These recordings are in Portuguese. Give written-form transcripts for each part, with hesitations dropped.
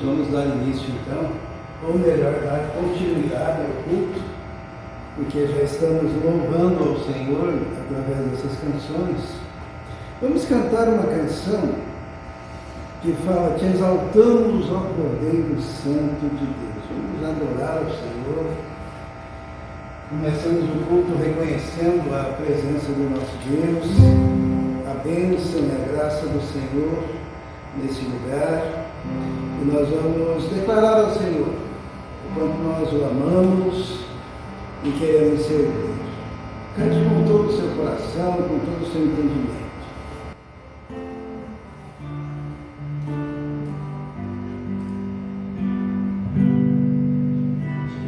vamos dar início então, ou melhor, dar continuidade ao culto, porque já estamos louvando ao Senhor através dessas canções. Vamos cantar uma canção que fala: Te exaltamos, ó Cordeiro Santo de Deus. Vamos adorar ao Senhor. Começamos o culto reconhecendo a presença do nosso Deus, a bênção e a graça do Senhor nesse lugar. E nós vamos declarar ao Senhor o quanto nós o amamos e queremos servir. Cante com todo o seu coração, com todo o seu entendimento.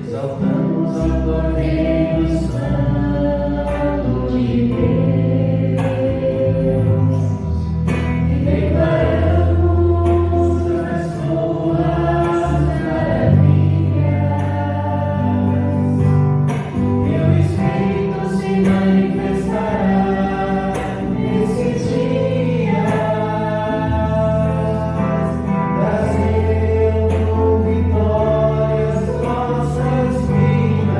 Exaltamos ao Cordeiro Santo de Deus e declaramos as suas maravilhas. Teu Espírito se manifestará nesses dias, trazendo vitórias nossas vidas.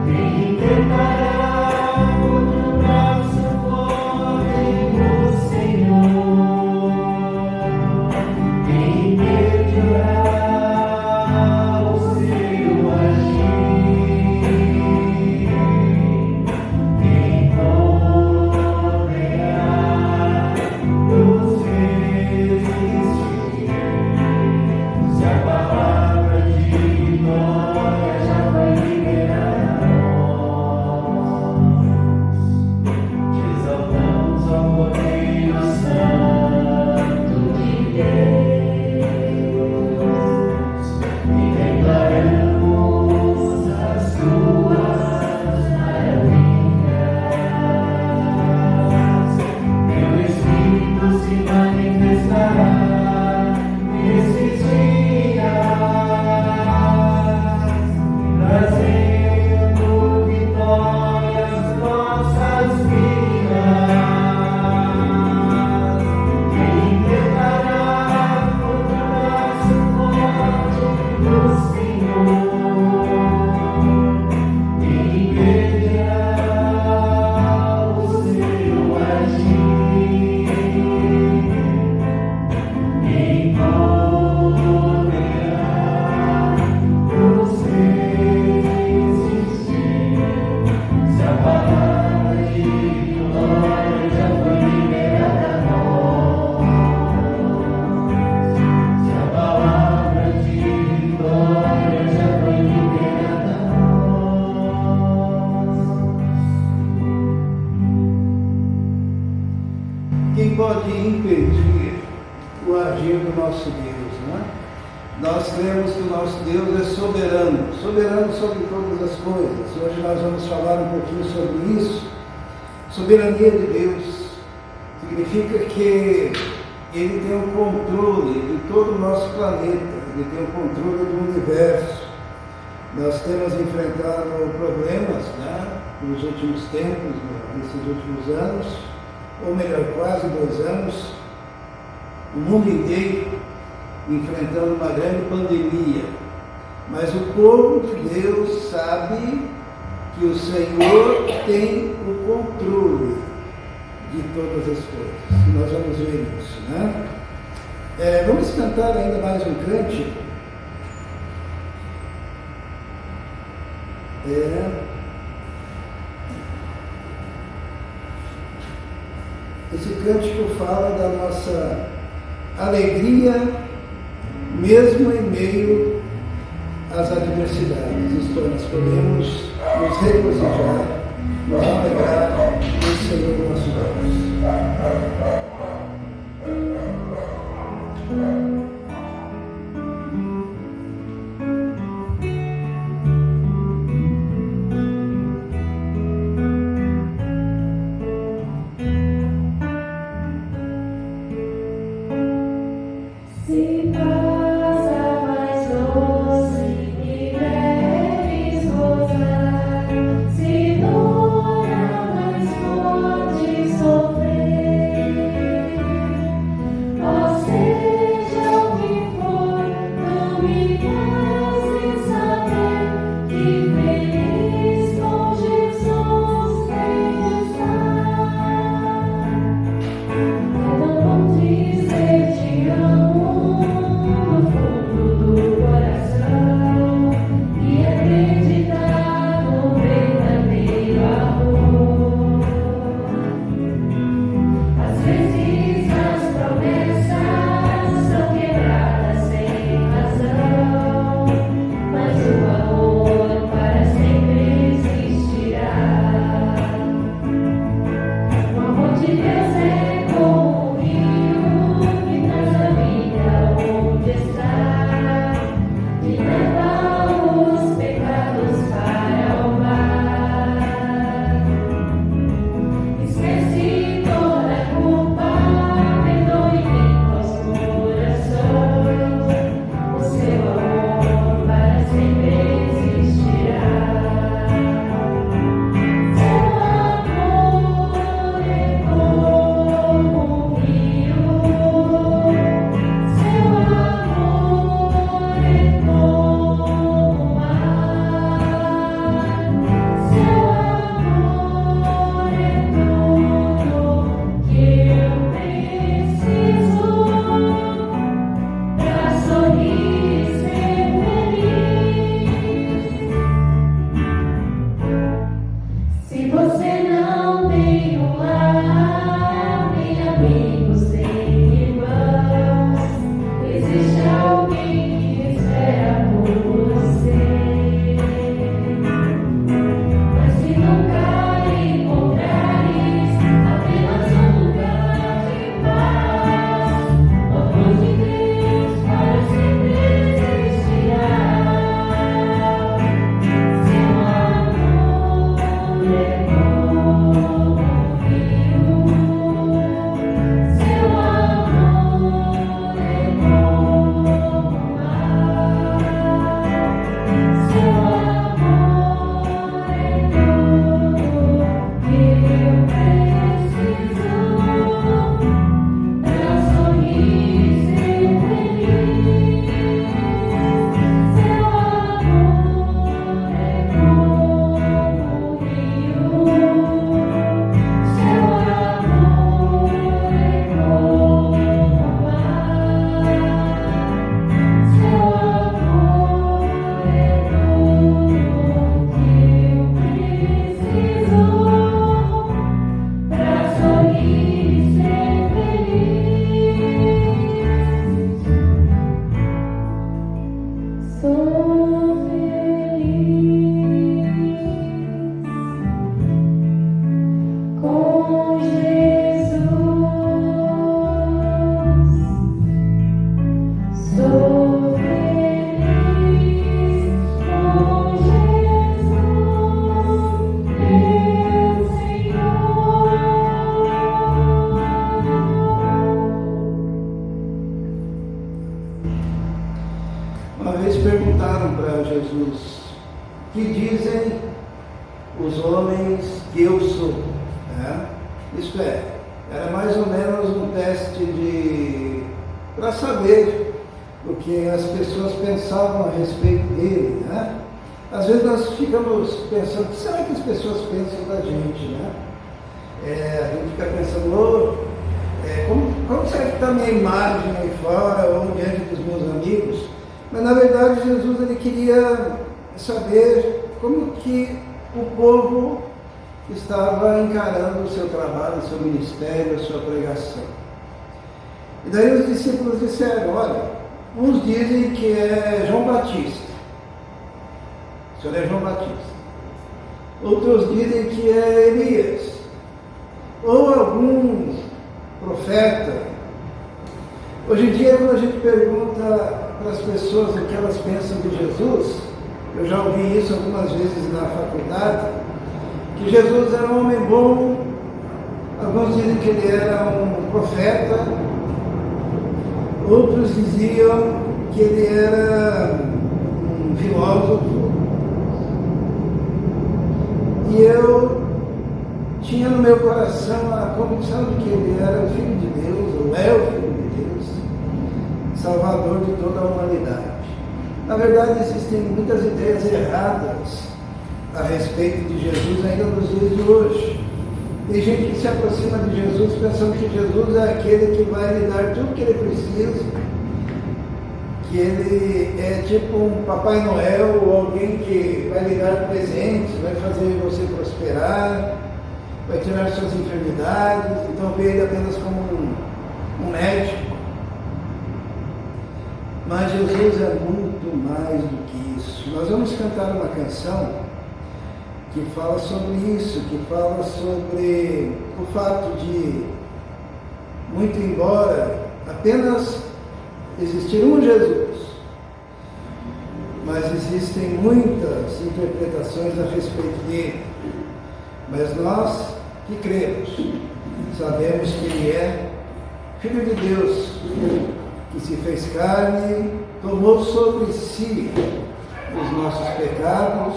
Quem tentará contra o nosso código, Senhor? Quem perderá o seu agir? Quem poderá nos resistir? Se a palavra de vitória já foi liberada a nós, te exaltamos ao Cordeiro Santo de Deus e declaramos as suas maravilhas. Teu Espírito se manifestará nesses dias, trazendo vitórias nossas vidas. Quem tentará contra o nosso forte, Senhor? Quem perderá o seu agir? Quem poderá nos resistir? Se a palavra de vitória já foi liberada a nós, se a palavra de vitória já foi liberada a nós. Quem pode impedir o agir do nosso Deus, não é? Nós cremos que o nosso Deus é soberano, soberano sobre todas as coisas. Hoje nós vamos falar um pouquinho sobre isso. Soberania de Deus significa que Ele tem o controle de todo o nosso planeta, Ele tem o controle do universo. Nós temos enfrentado problemas, né, nos últimos tempos, nesses últimos anos, ou melhor, quase 2 anos, o mundo inteiro enfrentando uma grande pandemia. Mas o povo de Deus sabe que o Senhor tem o controle de todas as coisas. E nós vamos ver isso, né? Vamos cantar ainda mais um cântico. Esse cântico fala da nossa alegria, mesmo em meio às adversidades. Isto é, nós podemos nos regozijar, nos alegrar no Senhor nosso Deus. Se passa mais doce e deves gozar, se dura mais forte sofrer, ó Senhor. Uma vez perguntaram para Jesus: que dizem os homens que eu sou? Isto é, era mais ou menos um teste para saber o que as pessoas pensavam a respeito dele. Às vezes nós ficamos pensando: o que será que as pessoas pensam da gente? A gente fica pensando: como será que está a minha imagem aí fora ou diante dos meus amigos? Mas na verdade Jesus ele queria saber como que o povo estava encarando o seu trabalho, o seu ministério, a sua pregação. E daí os discípulos disseram: olha, uns dizem que é João Batista, o senhor é João Batista. Outros dizem que é Elias, ou algum profeta. Hoje em dia, quando a gente pergunta para as pessoas o que elas pensam de Jesus, eu já ouvi isso algumas vezes na faculdade, que Jesus era um homem bom, alguns dizem que ele era um profeta, outros diziam que ele era um filósofo, e eu tinha no meu coração a convicção de que ele era o Filho de Deus, ou é o Filho de Deus, Salvador de toda a humanidade. Na verdade, existem muitas ideias erradas a respeito de Jesus ainda nos dias de hoje. Tem gente que se aproxima de Jesus pensando que Jesus é aquele que vai lhe dar tudo que ele precisa, que ele é tipo um Papai Noel, ou alguém que vai lhe dar presentes, vai fazer você prosperar, vai tirar suas enfermidades. Então vê ele apenas como um médico. Mas Jesus é muito mais do que isso. Nós vamos cantar uma canção que fala sobre isso, que fala sobre o fato de, muito embora apenas existir um Jesus, mas existem muitas interpretações a respeito dele. Mas nós que cremos, sabemos que ele é Filho de Deus, que se fez carne, tomou sobre si os nossos pecados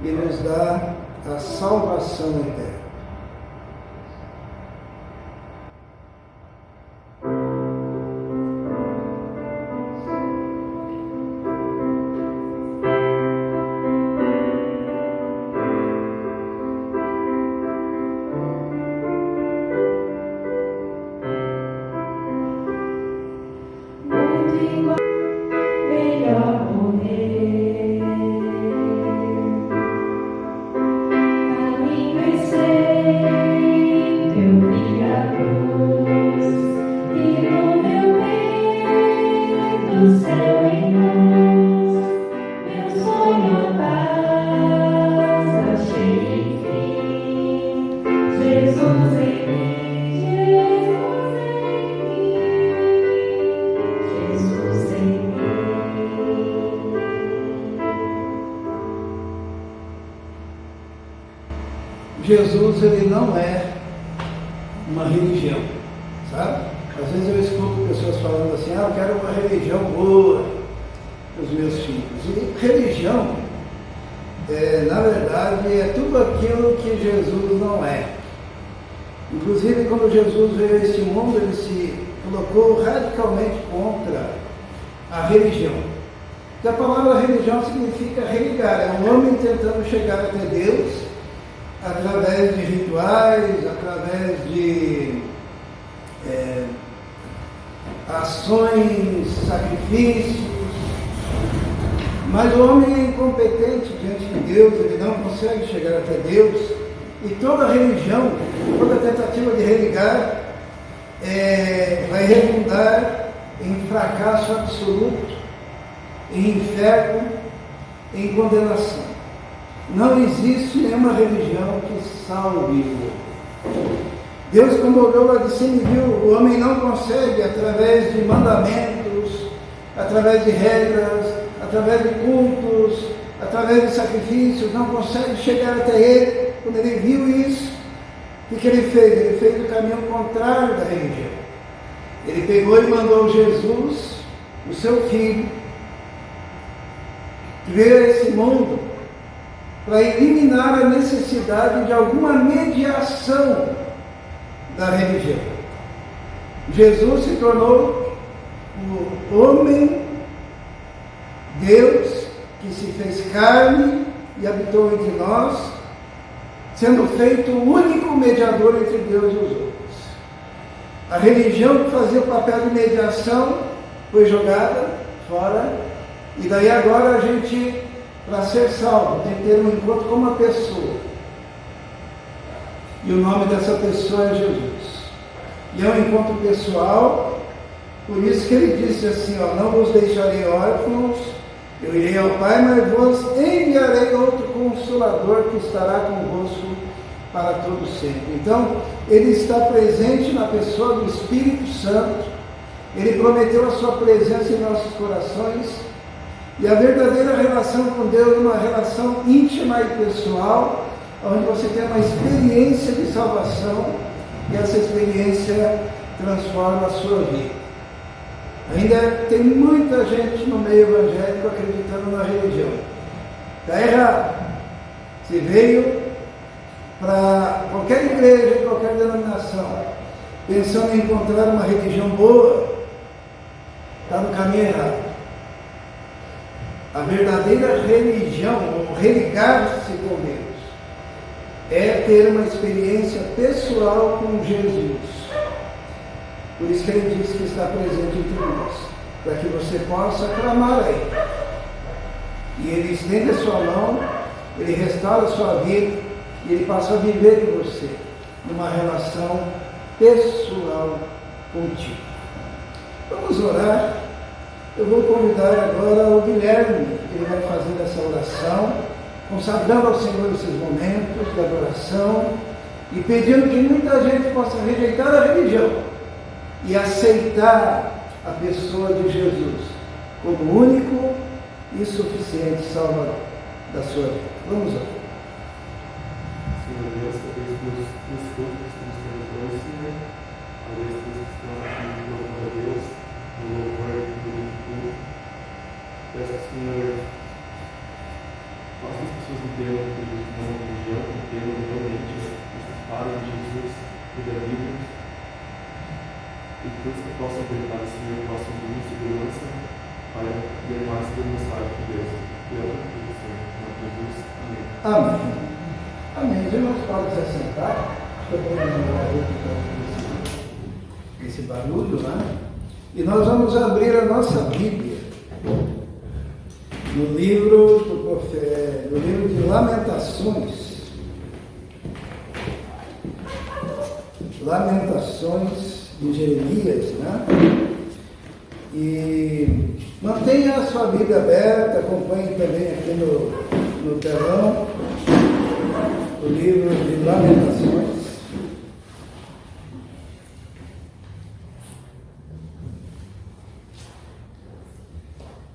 e nos dá a salvação eterna. Jesus, ele não é uma religião, sabe? Às vezes eu escuto pessoas falando assim: eu quero uma religião boa para os meus filhos. E religião, na verdade, é tudo aquilo que Jesus não é. Inclusive, quando Jesus veio a este mundo, ele se colocou radicalmente contra a religião. Porque a palavra religião significa religar, é um homem tentando chegar até Deus através de rituais, através de ações, sacrifícios. Mas o homem é incompetente diante de Deus, ele não consegue chegar até Deus. E toda religião, toda tentativa de religar vai redundar em fracasso absoluto, em inferno, em condenação. Não existe nenhuma religião que salve o homem. Deus, quando olhou lá de cima e viu, o homem não consegue, através de mandamentos, através de regras, através de cultos, através de sacrifícios, não consegue chegar até ele. Quando ele viu isso, o que ele fez? Ele fez o caminho contrário da religião. Ele pegou e mandou Jesus, o seu filho, que veio a esse mundo para eliminar a necessidade de alguma mediação da religião. Jesus se tornou o homem, Deus, que se fez carne e habitou entre nós, sendo feito o único mediador entre Deus e os outros. A religião que fazia o papel de mediação foi jogada fora, e daí agora a gente, para ser salvo, tem que ter um encontro com uma pessoa. E o nome dessa pessoa é Jesus. E é um encontro pessoal, por isso que ele disse assim, ó, não vos deixarei órfãos, eu irei ao Pai, mas vos enviarei outro Consolador que estará convosco para todo sempre. Então, ele está presente na pessoa do Espírito Santo, ele prometeu a sua presença em nossos corações, e a verdadeira relação com Deus é uma relação íntima e pessoal, onde você tem uma experiência de salvação, e essa experiência transforma a sua vida. Ainda tem muita gente no meio evangélico acreditando na religião. Está errado. Se veio para qualquer igreja, qualquer denominação, pensando em encontrar uma religião boa, está no caminho errado. A verdadeira religião, ou religar-se com Deus, é ter uma experiência pessoal com Jesus. Por isso que ele diz que está presente entre nós, para que você possa clamar a Ele. E Ele estende a sua mão, Ele restaura a sua vida, e Ele passa a viver em você, numa relação pessoal contigo. Vamos orar. Eu vou convidar agora o Guilherme, ele vai fazer essa oração, consagrando ao Senhor esses momentos de adoração, e pedindo que muita gente possa rejeitar a religião, e aceitar a pessoa de Jesus como único e suficiente Salvador da sua vida. Vamos lá. Senhor Deus, talvez nos cultos que nos perdoe, Senhor, talvez os que estão aqui louvando a Deus, no louvor do culto. Peço, Senhor, faça as pessoas entenderem que não é religião, que entendam realmente os falam de Jesus e da Bíblia. E que todos que possam acreditar, Senhor, possam vir em segurança para ter mais da mensagem de Deus. E eu acredito, Senhor, em nome de Jesus. Amém. Amém. Amém. Os irmãos podem se assentar. Estou podendo esse barulho, né? E nós vamos abrir a nossa Bíblia no livro do profeta, no livro de Lamentações. Lamentações de Jeremias, né? E mantenha a sua Bíblia aberta, acompanhe também aqui no telão o livro de Lamentações.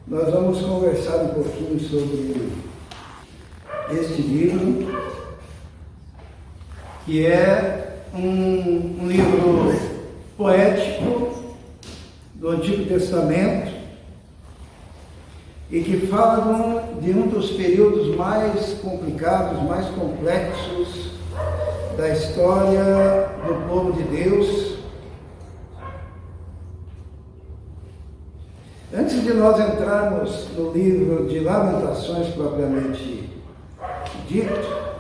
Nós vamos conversar um pouquinho sobre este livro, que é um livro poético do Antigo Testamento e que fala de um dos períodos mais complicados, mais complexos da história do povo de Deus. Antes de nós entrarmos no livro de Lamentações propriamente dito,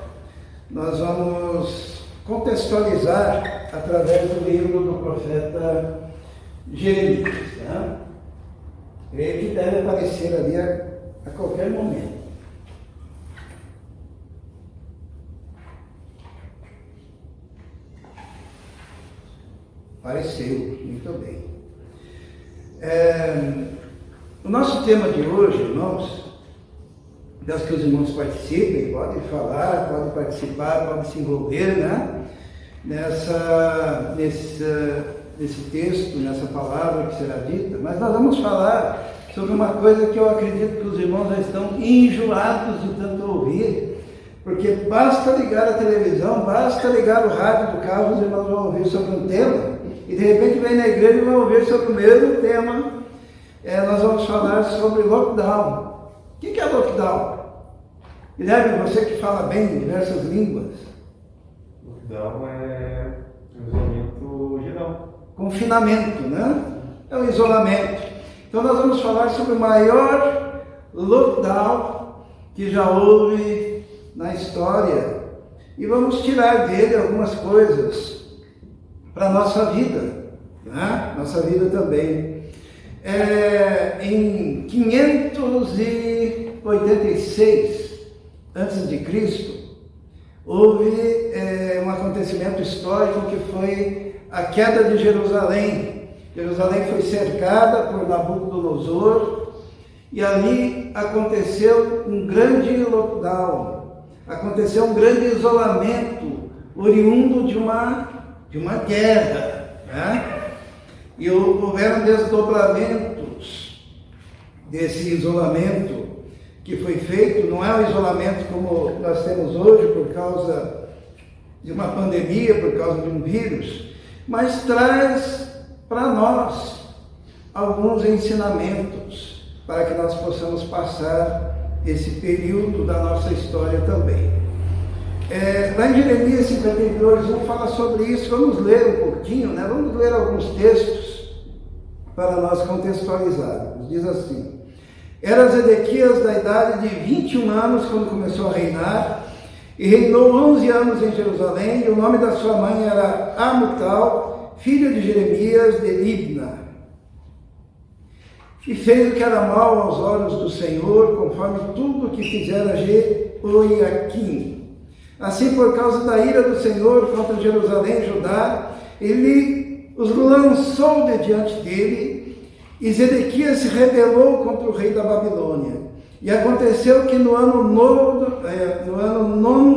nós vamos contextualizar através do livro do profeta Jeremias. Né? Creio que deve aparecer ali a qualquer momento. Apareceu, muito bem. O nosso tema de hoje, irmãos, peço que os irmãos participem, podem falar, podem participar, podem se envolver, né? Nesse texto, nessa palavra que será dita, mas nós vamos falar sobre uma coisa que eu acredito que os irmãos já estão enjoados de tanto ouvir, porque basta ligar a televisão, basta ligar o rádio do carro, os irmãos vão ouvir sobre um tema, e de repente vem na igreja e vão ouvir sobre o mesmo tema. Nós vamos falar sobre lockdown. O que é lockdown? Guilherme, você que fala bem diversas línguas. Lockdown é um isolamento geral. Confinamento, né? É o isolamento. Então nós vamos falar sobre o maior lockdown que já houve na história e vamos tirar dele algumas coisas para a nossa vida, né? Nossa vida também. Em 586 a.C., houve um acontecimento histórico que foi a queda de Jerusalém. Jerusalém foi cercada por Nabucodonosor e ali aconteceu um grande lockdown, aconteceu um grande isolamento oriundo de uma guerra, né? E houveram desdobramentos desse isolamento que foi feito. Não é um isolamento como nós temos hoje por causa de uma pandemia, por causa de um vírus, mas traz para nós alguns ensinamentos para que nós possamos passar esse período da nossa história também. Lá em Jeremias 52:1 fala sobre isso. Vamos ler um pouquinho, né? Vamos ler alguns textos para nós contextualizarmos. Diz assim: Era Zedequias da idade de 21 anos quando começou a reinar, e reinou 11 anos em Jerusalém, e o nome da sua mãe era Amutal, filha de Jeremias de Libna. E fez o que era mal aos olhos do Senhor, conforme tudo o que fizera Jeoiaquim. Assim, por causa da ira do Senhor contra Jerusalém e Judá, ele os lançou de diante dele, e Zedequias se rebelou contra o rei da Babilônia. E aconteceu que no ano nono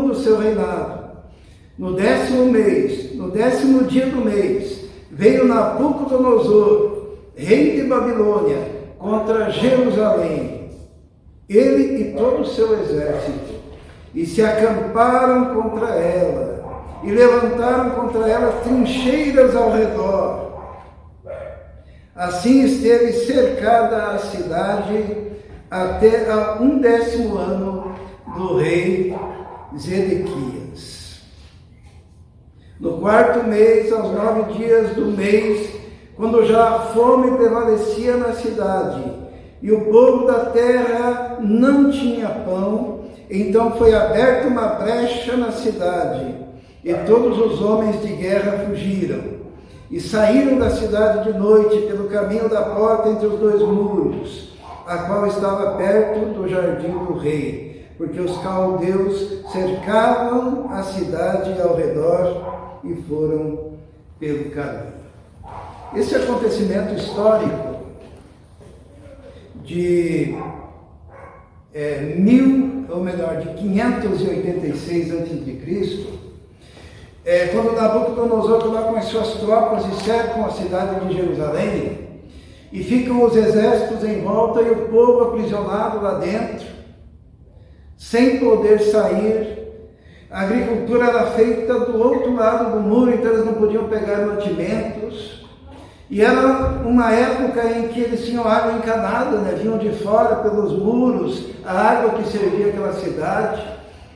do seu reinado, no 10º mês, no 10º dia do mês, veio Nabucodonosor, rei de Babilônia, contra Jerusalém, ele e todo o seu exército, e se acamparam contra ela, e levantaram contra ela trincheiras ao redor. Assim esteve cercada a cidade até a 11º ano do rei Zedequias. No 4º mês, aos 9 dias do mês, quando já a fome prevalecia na cidade, e o povo da terra não tinha pão, então foi aberta uma brecha na cidade, e todos os homens de guerra fugiram, e saíram da cidade de noite pelo caminho da porta entre os dois muros, a qual estava perto do jardim do rei, porque os caldeus cercavam a cidade ao redor e foram pelo caminho. Esse acontecimento histórico de 586 a.C., quando Nabucodonosor coloca as suas tropas e cercam a cidade de Jerusalém, e ficam os exércitos em volta e o povo aprisionado lá dentro, sem poder sair. A agricultura era feita do outro lado do muro, então eles não podiam pegar mantimentos. E era uma época em que eles tinham água encanada, né? Vinham de fora pelos muros a água que servia aquela cidade.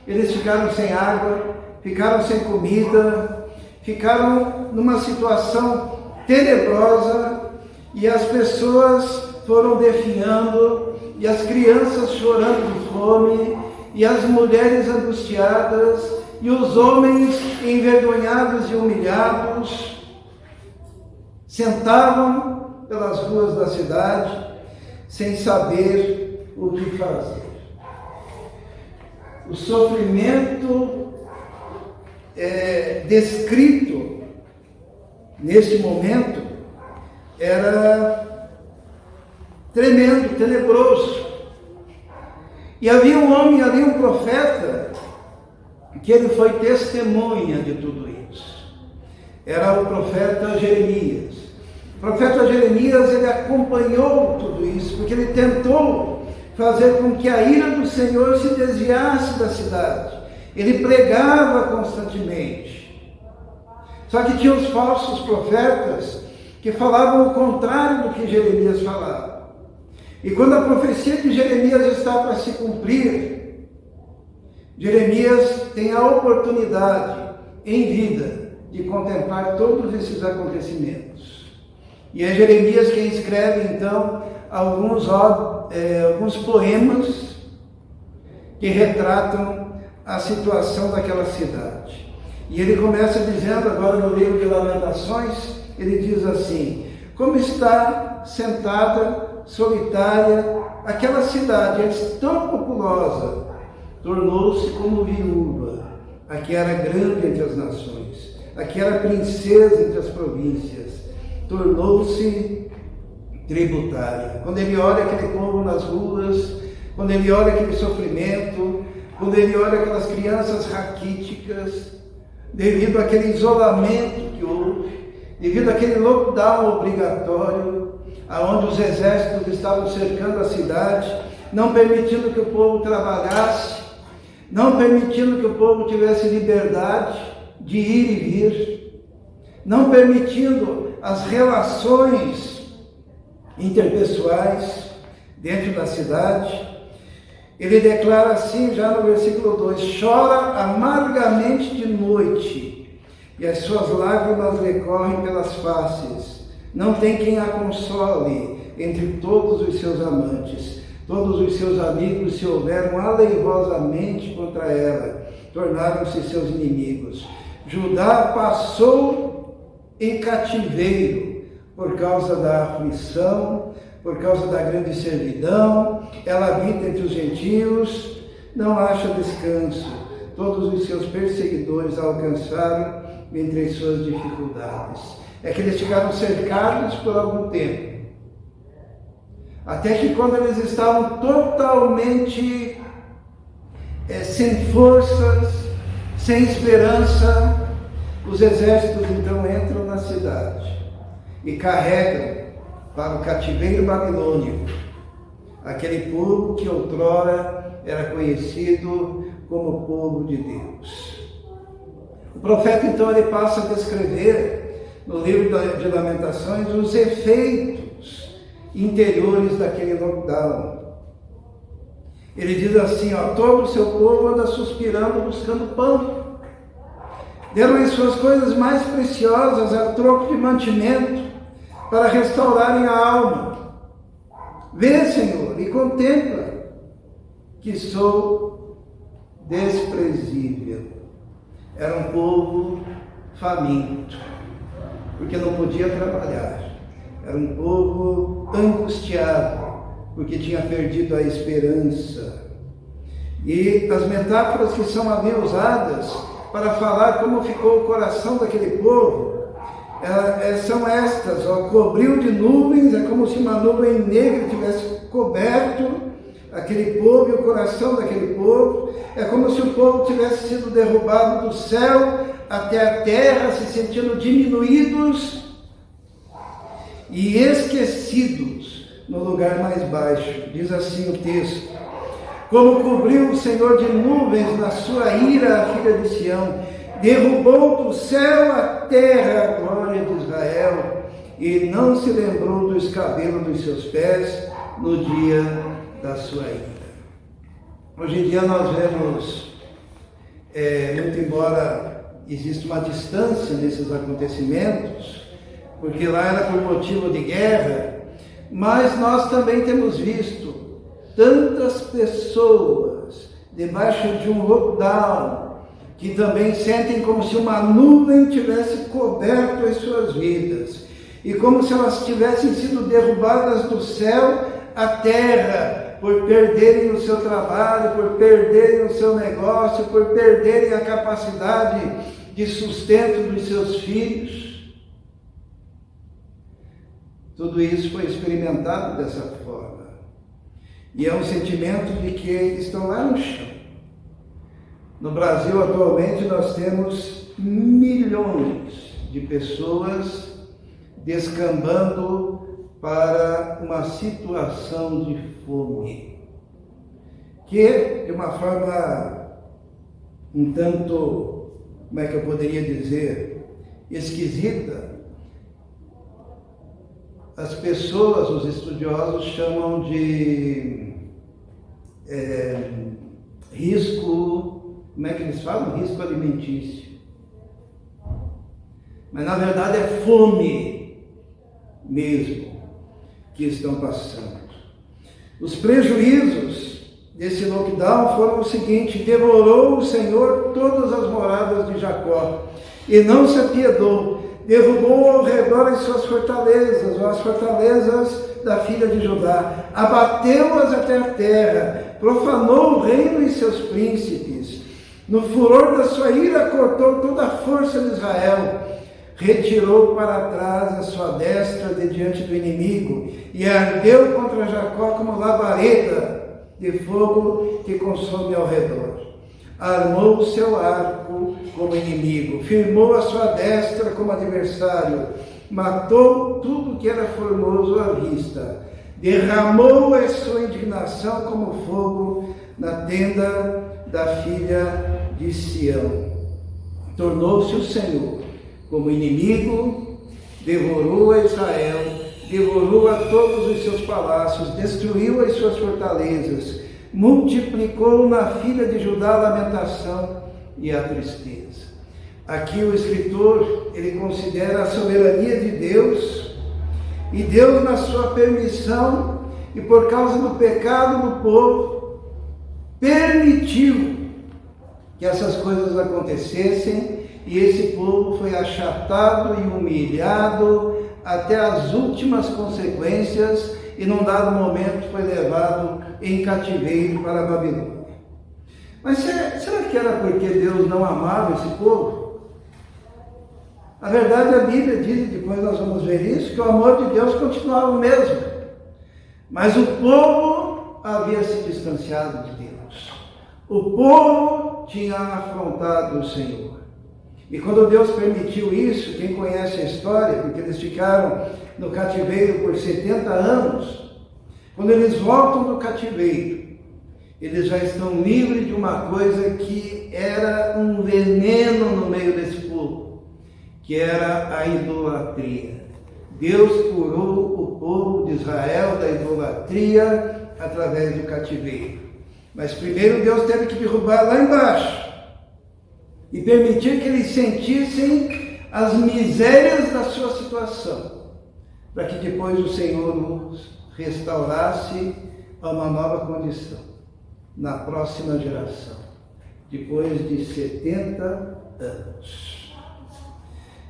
Eles ficaram sem água, ficaram sem comida, ficaram numa situação tenebrosa, e as pessoas foram definhando, e as crianças chorando de fome, e as mulheres angustiadas, e os homens envergonhados e humilhados, sentavam pelas ruas da cidade, sem saber o que fazer. O sofrimento descrito nesse momento era tremendo, tenebroso. E havia um homem ali, um profeta, que ele foi testemunha de tudo isso. Era o profeta Jeremias. O profeta Jeremias, ele acompanhou tudo isso, porque ele tentou fazer com que a ira do Senhor se desviasse da cidade. Ele pregava constantemente. Só que tinha os falsos profetas que falavam o contrário do que Jeremias falava. E quando a profecia de Jeremias está para se cumprir, Jeremias tem a oportunidade em vida de contemplar todos esses acontecimentos. E é Jeremias quem escreve então alguns poemas que retratam a situação daquela cidade. E ele começa dizendo, agora no livro de Lamentações, ele diz assim: como está sentada, solitária, aquela cidade, antes tão populosa, tornou-se como viúva, a que era grande entre as nações, a que era princesa entre as províncias, tornou-se tributária. Quando ele olha aquele povo nas ruas, quando ele olha aquele sofrimento, quando ele olha aquelas crianças raquíticas, devido àquele isolamento que houve, devido àquele lockdown obrigatório, aonde os exércitos estavam cercando a cidade, não permitindo que o povo trabalhasse, não permitindo que o povo tivesse liberdade de ir e vir, não permitindo as relações interpessoais dentro da cidade, ele declara assim, já no versículo 2: chora amargamente de noite, e as suas lágrimas lhe correm pelas faces. Não tem quem a console entre todos os seus amantes. Todos os seus amigos se houveram aleivosamente contra ela, tornaram-se seus inimigos. Judá passou em cativeiro por causa da aflição, por causa da grande servidão. Ela habita entre os gentios, não acha descanso. Todos os seus perseguidores a alcançaram entre as suas dificuldades. É que eles ficaram cercados por algum tempo, até que quando eles estavam totalmente sem forças, sem esperança, os exércitos então entram na cidade e carregam para o cativeiro babilônico aquele povo que outrora era conhecido como povo de Deus. O profeta então ele passa a descrever no livro de Lamentações os efeitos interiores daquele lockdown. Ele diz assim, todo o seu povo anda suspirando, buscando pão. Deram as suas coisas mais preciosas a troco de mantimento para restaurarem a alma. Vê, Senhor, e contempla que sou desprezível. Era um povo faminto, porque não podia trabalhar. Era um povo angustiado, porque tinha perdido a esperança. E as metáforas que são ali usadas para falar como ficou o coração daquele povo, são estas: cobriu de nuvens, é como se uma nuvem negra tivesse coberto aquele povo e o coração daquele povo. É como se o povo tivesse sido derrubado do céu até a terra, se sentindo diminuídos e esquecidos no lugar mais baixo. Diz assim o texto: como cobriu o Senhor de nuvens na sua ira a filha de Sião, derrubou do céu à terra a glória de Israel, e não se lembrou do escabelo dos seus pés no dia da sua ira. Hoje em dia nós vemos, muito embora exista uma distância nesses acontecimentos, porque lá era por motivo de guerra, mas nós também temos visto tantas pessoas debaixo de um lockdown, que também sentem como se uma nuvem tivesse coberto as suas vidas, e como se elas tivessem sido derrubadas do céu à terra, por perderem o seu trabalho, por perderem o seu negócio, por perderem a capacidade de sustento dos seus filhos. Tudo isso foi experimentado dessa forma. E é um sentimento de que estão lá no chão. No Brasil, atualmente, nós temos milhões de pessoas descambando para uma situação de fome, que, de uma forma um tanto, como é que eu poderia dizer, esquisita, as pessoas, os estudiosos, chamam de risco, como é que eles falam? Risco alimentício. Mas na verdade é fome mesmo que estão passando. Os prejuízos desse lockdown foram o seguinte: devorou o Senhor todas as moradas de Jacó e não se apiedou, derrubou ao redor as suas fortalezas, ou as fortalezas da filha de Judá, abateu-as até a terra, profanou o reino e seus príncipes. No furor da sua ira cortou toda a força de Israel, retirou para trás a sua destra de diante do inimigo e ardeu contra Jacó como labareda de fogo que consome ao redor. Armou o seu arco como inimigo, firmou a sua destra como adversário, matou tudo que era formoso à vista, derramou a sua indignação como fogo na tenda da filha de Sião. Tornou-se o Senhor como inimigo, devorou a Israel, devorou a todos os seus palácios, destruiu as suas fortalezas, multiplicou na filha de Judá a lamentação e a tristeza. Aqui o escritor, ele considera a soberania de Deus, e Deus, na sua permissão e por causa do pecado do povo, permitiu que essas coisas acontecessem, e esse povo foi achatado e humilhado até as últimas consequências, e num dado momento foi levado em cativeiro para a Babilônia. Mas será que era porque Deus não amava esse povo? A verdade, a Bíblia diz, e depois nós vamos ver isso, que o amor de Deus continuava o mesmo, mas o povo havia se distanciado de Deus. O povo tinha afrontado o Senhor. E quando Deus permitiu isso, quem conhece a história, porque eles ficaram no cativeiro por 70 anos, quando eles voltam do cativeiro, eles já estão livres de uma coisa que era um veneno no meio desse povo, que era a idolatria. Deus curou o povo de Israel da idolatria através do cativeiro. Mas primeiro Deus teve que derrubar lá embaixo e permitir que eles sentissem as misérias da sua situação, para que depois o Senhor os restaurasse a uma nova condição, na próxima geração, depois de 70 anos.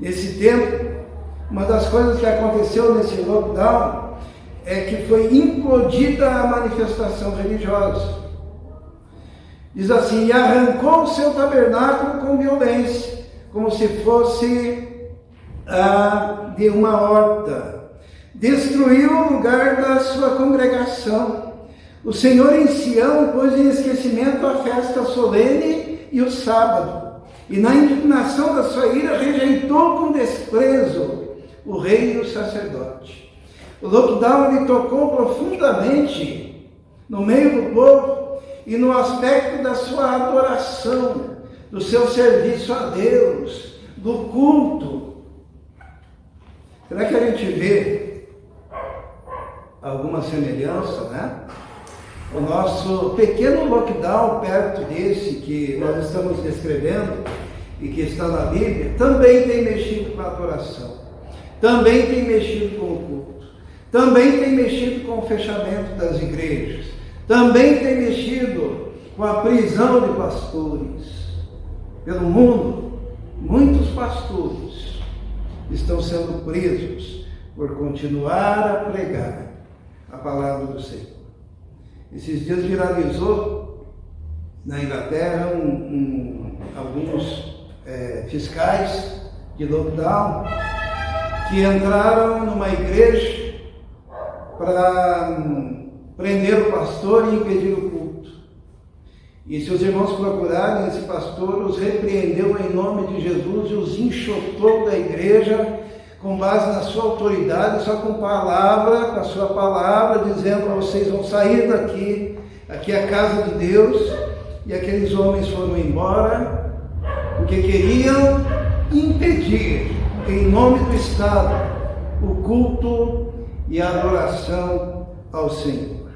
Nesse tempo, uma das coisas que aconteceu nesse lockdown é que foi implodida a manifestação religiosa. Diz assim: e arrancou o seu tabernáculo com violência, como se fosse de uma horta. Destruiu o lugar da sua congregação. O Senhor em Sião pôs em esquecimento a festa solene e o sábado. E na indignação da sua ira rejeitou com desprezo o rei e o sacerdote. O lockdown lhe tocou profundamente no meio do povo, e no aspecto da sua adoração, do seu serviço a Deus, do culto. Será que a gente vê alguma semelhança, né? O nosso pequeno lockdown perto desse que nós estamos descrevendo e que está na Bíblia, também tem mexido com a adoração, também tem mexido com o culto, também tem mexido com o fechamento das igrejas, também tem mexido com a prisão de pastores. Pelo mundo, muitos pastores estão sendo presos por continuar a pregar a palavra do Senhor. Esses dias viralizou na Inglaterra alguns fiscais de lockdown que entraram numa igreja para prender o pastor e impedir o culto. E se os irmãos procurarem, esse pastor os repreendeu em nome de Jesus e os enxotou da igreja com base na sua autoridade, só com palavra, com a sua palavra, dizendo: vocês vão sair daqui, aqui é a casa de Deus. E aqueles homens foram embora, porque queriam impedir, em nome do Estado, o culto e a adoração ao Senhor.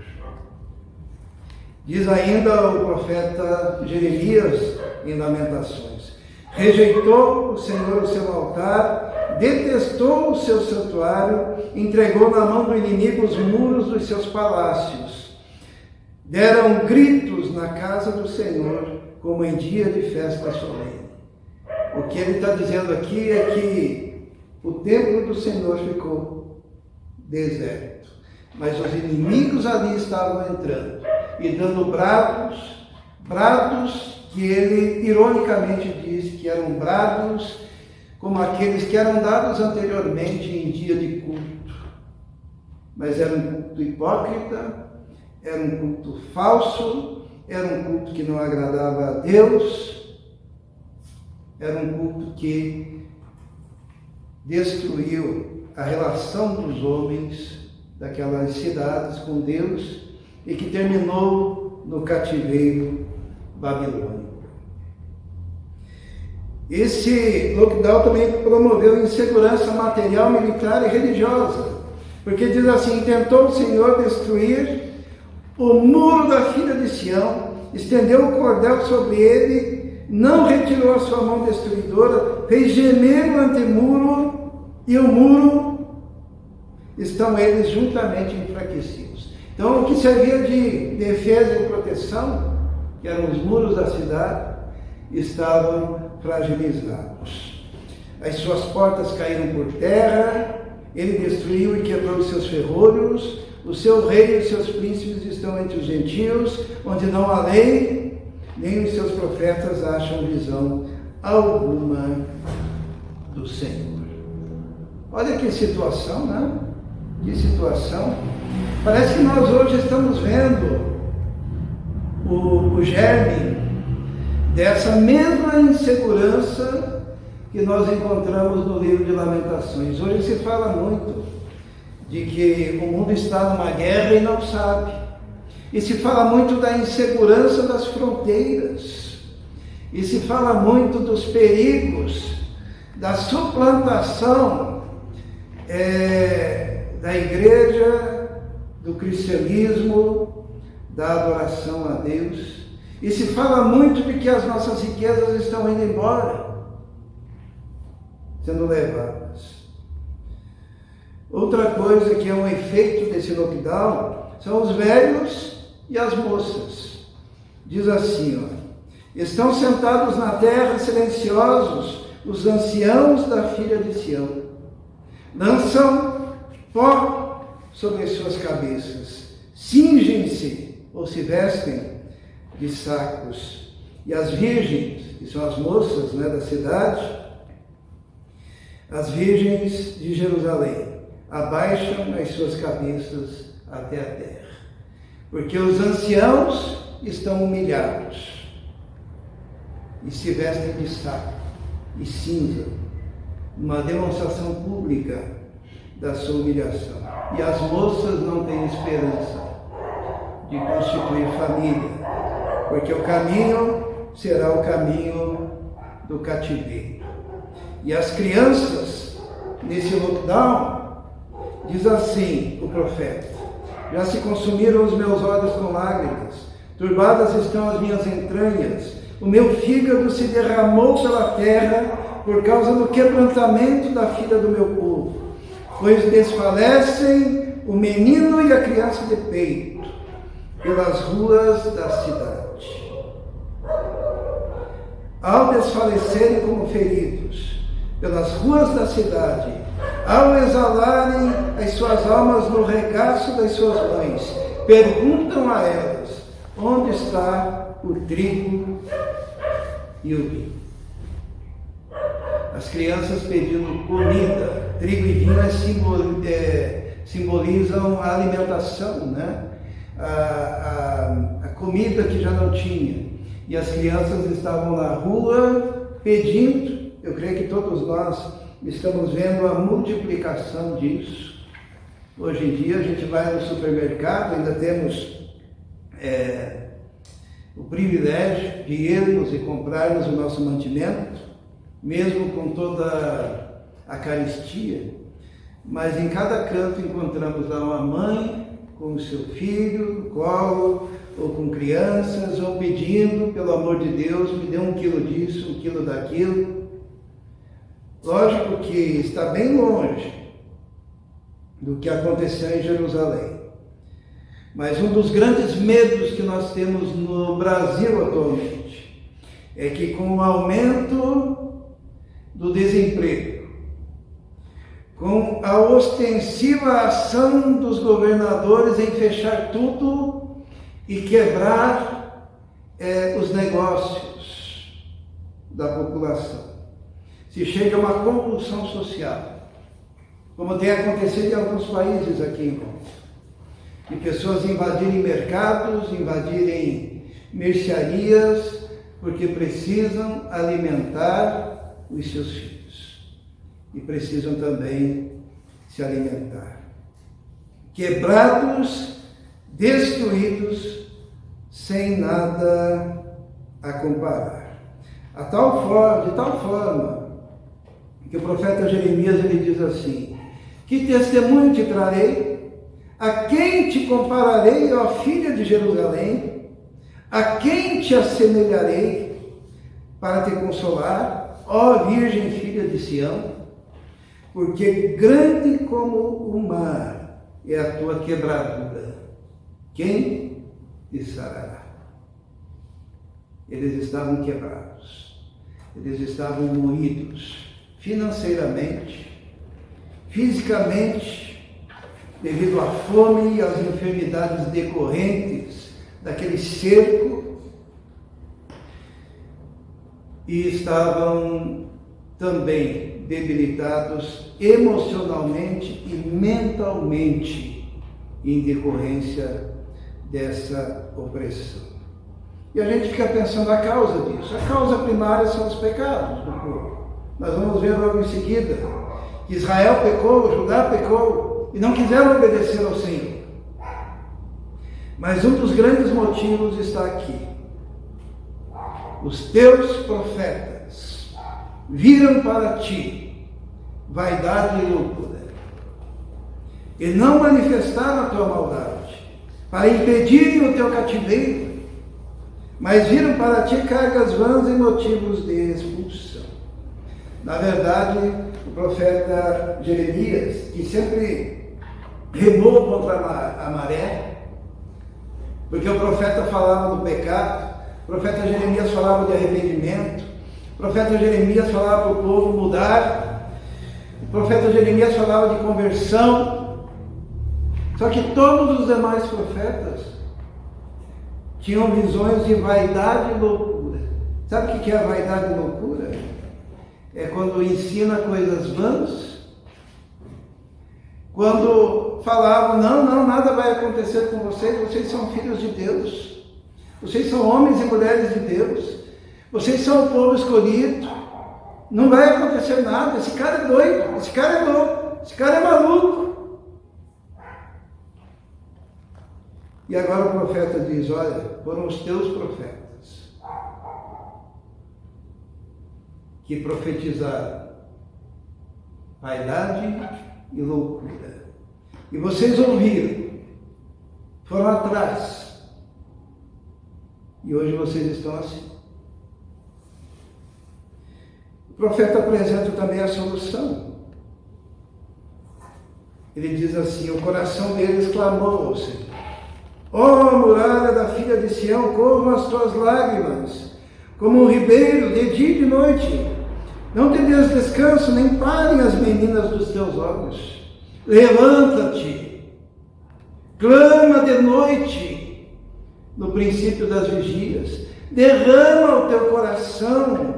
Diz ainda o profeta Jeremias em Lamentações: rejeitou o Senhor o seu altar, detestou o seu santuário, entregou na mão do inimigo os muros dos seus palácios. Deram gritos na casa do Senhor, como em dia de festa solene. O que ele está dizendo aqui é que o templo do Senhor ficou deserto, mas os inimigos ali estavam entrando e dando brados que ele ironicamente diz que eram brados como aqueles que eram dados anteriormente em dia de culto. Mas era um culto hipócrita, era um culto falso, era um culto que não agradava a Deus, era um culto que destruiu a relação dos homens daquelas cidades com Deus e que terminou no cativeiro babilônico. Esse lockdown também promoveu insegurança material, militar e religiosa, porque diz assim: tentou o Senhor destruir o muro da filha de Sião, estendeu o cordel sobre ele, não retirou a sua mão destruidora, fez gemer o antemuro, e o muro estão eles juntamente enfraquecidos. Então, o que servia de defesa e proteção, que eram os muros da cidade, estavam fragilizados. As suas portas caíram por terra, ele destruiu e quebrou os seus ferrolhos, o seu rei e os seus príncipes estão entre os gentios, onde não há lei, nem os seus profetas acham visão alguma do Senhor. Olha que situação, né? Que situação. Parece que nós hoje estamos vendo o germe dessa mesma insegurança que nós encontramos no livro de Lamentações. Hoje se fala muito de que o mundo está numa guerra e não sabe. E se fala muito da insegurança das fronteiras. E se fala muito dos perigos da suplantação da igreja, do cristianismo, da adoração a Deus. E se fala muito de que as nossas riquezas estão indo embora, sendo levadas. Outra coisa que é um efeito desse lockdown são os velhos e as moças. Diz assim, estão sentados na terra silenciosos os anciãos da filha de Sião. Lançam pó sobre as suas cabeças, cingem-se ou se vestem de sacos. E as virgens, que são as moças, da cidade, as virgens de Jerusalém, abaixam as suas cabeças até a terra, porque os anciãos estão humilhados e se vestem de saco e cinza, uma demonstração pública da sua humilhação. E as moças não têm esperança de constituir família, porque o caminho será o caminho do cativeiro. E as crianças, nesse lockdown, diz assim o profeta: já se consumiram os meus olhos com lágrimas, turbadas estão as minhas entranhas, o meu fígado se derramou pela terra por causa do quebrantamento da filha do meu povo, pois desfalecem o menino e a criança de peito pelas ruas da cidade. Ao desfalecerem como feridos pelas ruas da cidade, ao exalarem as suas almas no regaço das suas mães, perguntam a elas: onde está o trigo e o vinho? As crianças pedindo comida. Trigo e vinho simbolizam a alimentação, a comida que já não tinha. E as crianças estavam na rua pedindo. Eu creio que todos nós estamos vendo a multiplicação disso. Hoje em dia a gente vai no supermercado, ainda temos o privilégio de irmos e comprarmos o nosso mantimento, mesmo com toda a carestia. mas em cada canto encontramos lá uma mãe com o seu filho no colo, ou com crianças, ou pedindo, pelo amor de Deus, me dê 1 quilo disso, 1 quilo daquilo. Lógico que está bem longe do que aconteceu em Jerusalém. Mas um dos grandes medos que nós temos no Brasil atualmente é que, com o aumento do desemprego, com a ostensiva ação dos governadores em fechar tudo e quebrar os negócios da população, se chega a uma convulsão social, como tem acontecido em alguns países aqui em Roma, de pessoas invadirem mercados, invadirem mercearias, porque precisam alimentar os seus filhos e precisam também se alimentar. Quebrados, destruídos, sem nada a comparar. De tal forma que o profeta Jeremias ele diz assim: que testemunho te trarei? A quem te compararei, ó filha de Jerusalém? A quem te assemelharei para te consolar, ó Virgem filha de Sião? Porque grande como o mar é a tua quebradura. Quem te sarará? Eles estavam quebrados, eles estavam moídos financeiramente, fisicamente, devido à fome e às enfermidades decorrentes daquele cerco, e estavam também debilitados emocionalmente e mentalmente em decorrência dessa opressão. E a gente fica pensando a causa disso. A causa primária são os pecados do povo. Nós vamos ver logo em seguida que Israel pecou, Judá pecou e não quiseram obedecer ao Senhor. Mas um dos grandes motivos está aqui. Os teus profetas viram para ti vaidade e loucura e não manifestaram a tua maldade para impedirem o teu cativeiro, mas viram para ti cargas vãs e motivos de expulsão. Na verdade, o profeta Jeremias, que sempre remou contra a maré, porque o profeta falava do pecado, o profeta Jeremias falava de arrependimento, o profeta Jeremias falava para o povo mudar, o profeta Jeremias falava de conversão. Só que todos os demais profetas tinham visões de vaidade e loucura. Sabe o que é a vaidade e loucura? É quando ensina coisas vãs, quando falavam, não, nada vai acontecer com vocês são filhos de Deus, vocês são homens e mulheres de Deus, vocês são o povo escolhido, não vai acontecer nada, esse cara é doido, esse cara é louco, esse cara é maluco. E agora o profeta diz, olha, foram os teus profetas que profetizaram vaidade e loucura. E vocês ouviram, foram atrás, e hoje vocês estão assim. O profeta apresenta também a solução. Ele diz assim, o coração deles clamou ao Senhor. Ó muralha da filha de Sião, corram as tuas lágrimas, como um ribeiro, de dia e de noite. Não te des descanso, nem parem as meninas dos teus olhos. Levanta-te, clama de noite, no princípio das vigias. Derrama o teu coração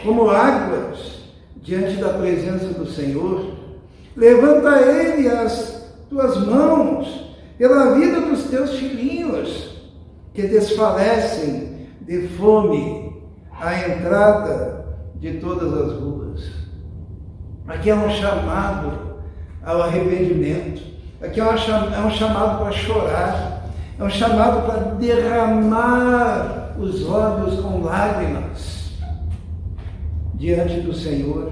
como águas diante da presença do Senhor. Levanta a Ele as tuas mãos pela vida dos teus filhinhos, que desfalecem de fome à entrada de todas as ruas. Aqui é um chamado ao arrependimento, aqui é um chamado para chorar, é um chamado para derramar os olhos com lágrimas diante do Senhor,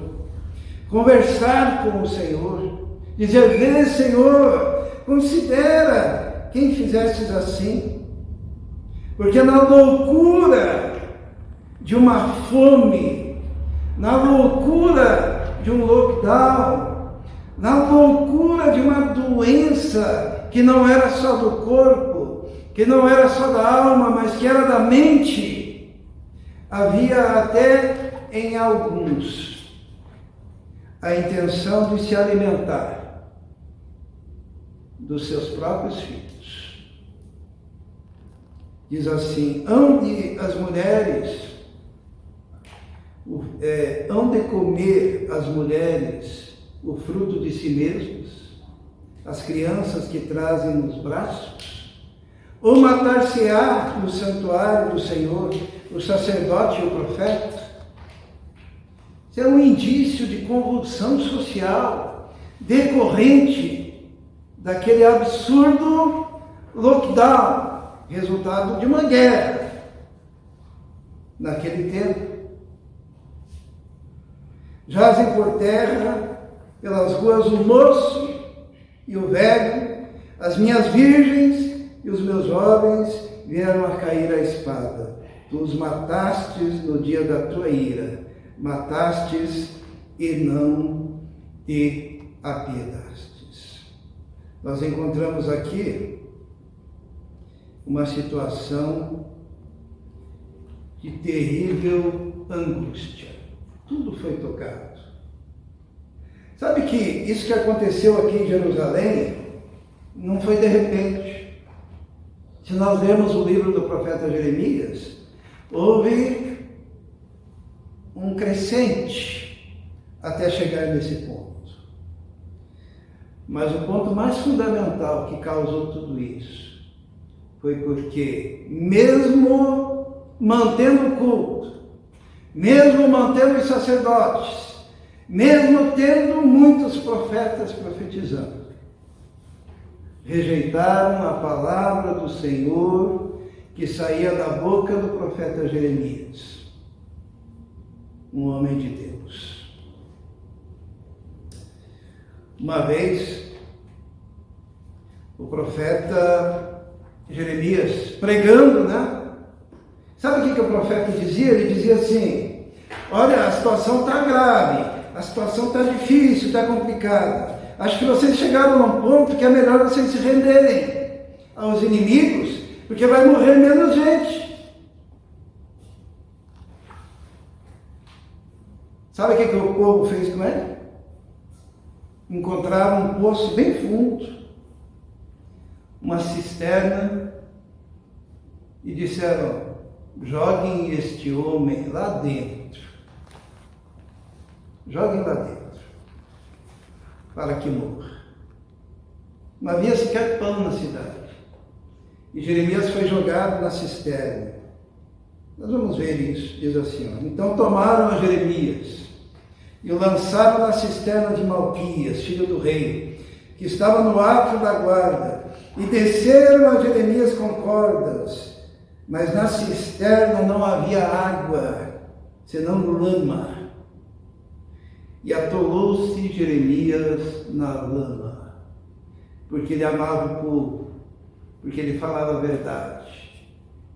conversar com o Senhor, dizer: vê, Senhor, considera quem fizestes assim, porque na loucura de uma fome, na loucura de um lockdown, na loucura de uma doença que não era só do corpo, que não era só da alma, mas que era da mente, havia até em alguns a intenção de se alimentar dos seus próprios filhos. Diz assim: hão de as mulheres, hão de comer as mulheres o fruto de si mesmas, as crianças que trazem nos braços? Ou matar-se-á no santuário do Senhor o sacerdote e o profeta? Isso é um indício de convulsão social decorrente daquele absurdo lockdown, resultado de uma guerra naquele tempo. Jazem por terra, pelas ruas, o moço e o velho, as minhas virgens e os meus jovens vieram a cair à espada. Tu os matastes no dia da tua ira, matastes e não te apiedastes. Nós encontramos aqui uma situação de terrível angústia. Tudo foi tocado. Sabe que isso que aconteceu aqui em Jerusalém não foi de repente. Se nós lermos o livro do profeta Jeremias, houve um crescente até chegar nesse ponto. Mas o ponto mais fundamental que causou tudo isso foi porque, mesmo mantendo o culto, mesmo mantendo os sacerdotes, mesmo tendo muitos profetas profetizando, rejeitaram a palavra do Senhor que saía da boca do profeta Jeremias, um homem de Deus. Uma vez, o profeta Jeremias pregando, né? Sabe o que o profeta dizia? Ele dizia assim: olha, a situação está grave, a situação está difícil, está complicada. Acho que vocês chegaram a um ponto que é melhor vocês se renderem aos inimigos, porque vai morrer menos gente. Sabe o que o povo fez com ele? Encontraram um poço bem fundo, uma cisterna, e disseram: joguem este homem lá dentro. Joguem lá dentro, para que morra. Não havia sequer pão na cidade. E Jeremias foi jogado na cisterna. Nós vamos ver isso, diz assim: ó. Então tomaram a Jeremias e o lançaram na cisterna de Malquias, filho do rei, que estava no átrio da guarda, e desceram a Jeremias com cordas, mas na cisterna não havia água, senão lama. E atolou-se Jeremias na lama, porque ele amava o povo, porque ele falava a verdade,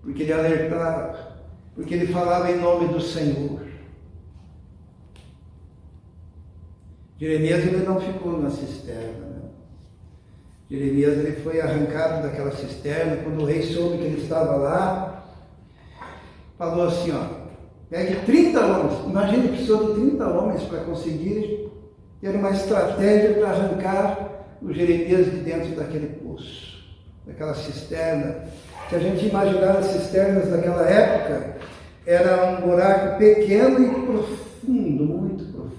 porque ele alertava, porque ele falava em nome do Senhor. Jeremias ele não ficou na cisterna, né? Jeremias ele foi arrancado daquela cisterna. Quando o rei soube que ele estava lá, falou assim: ó, pegue 30 homens, imagine que precisou de 30 homens para conseguir ter uma estratégia para arrancar o Jeremias de dentro daquele poço, daquela cisterna. Se a gente imaginar as cisternas daquela época, era um buraco pequeno e profundo, muito profundo.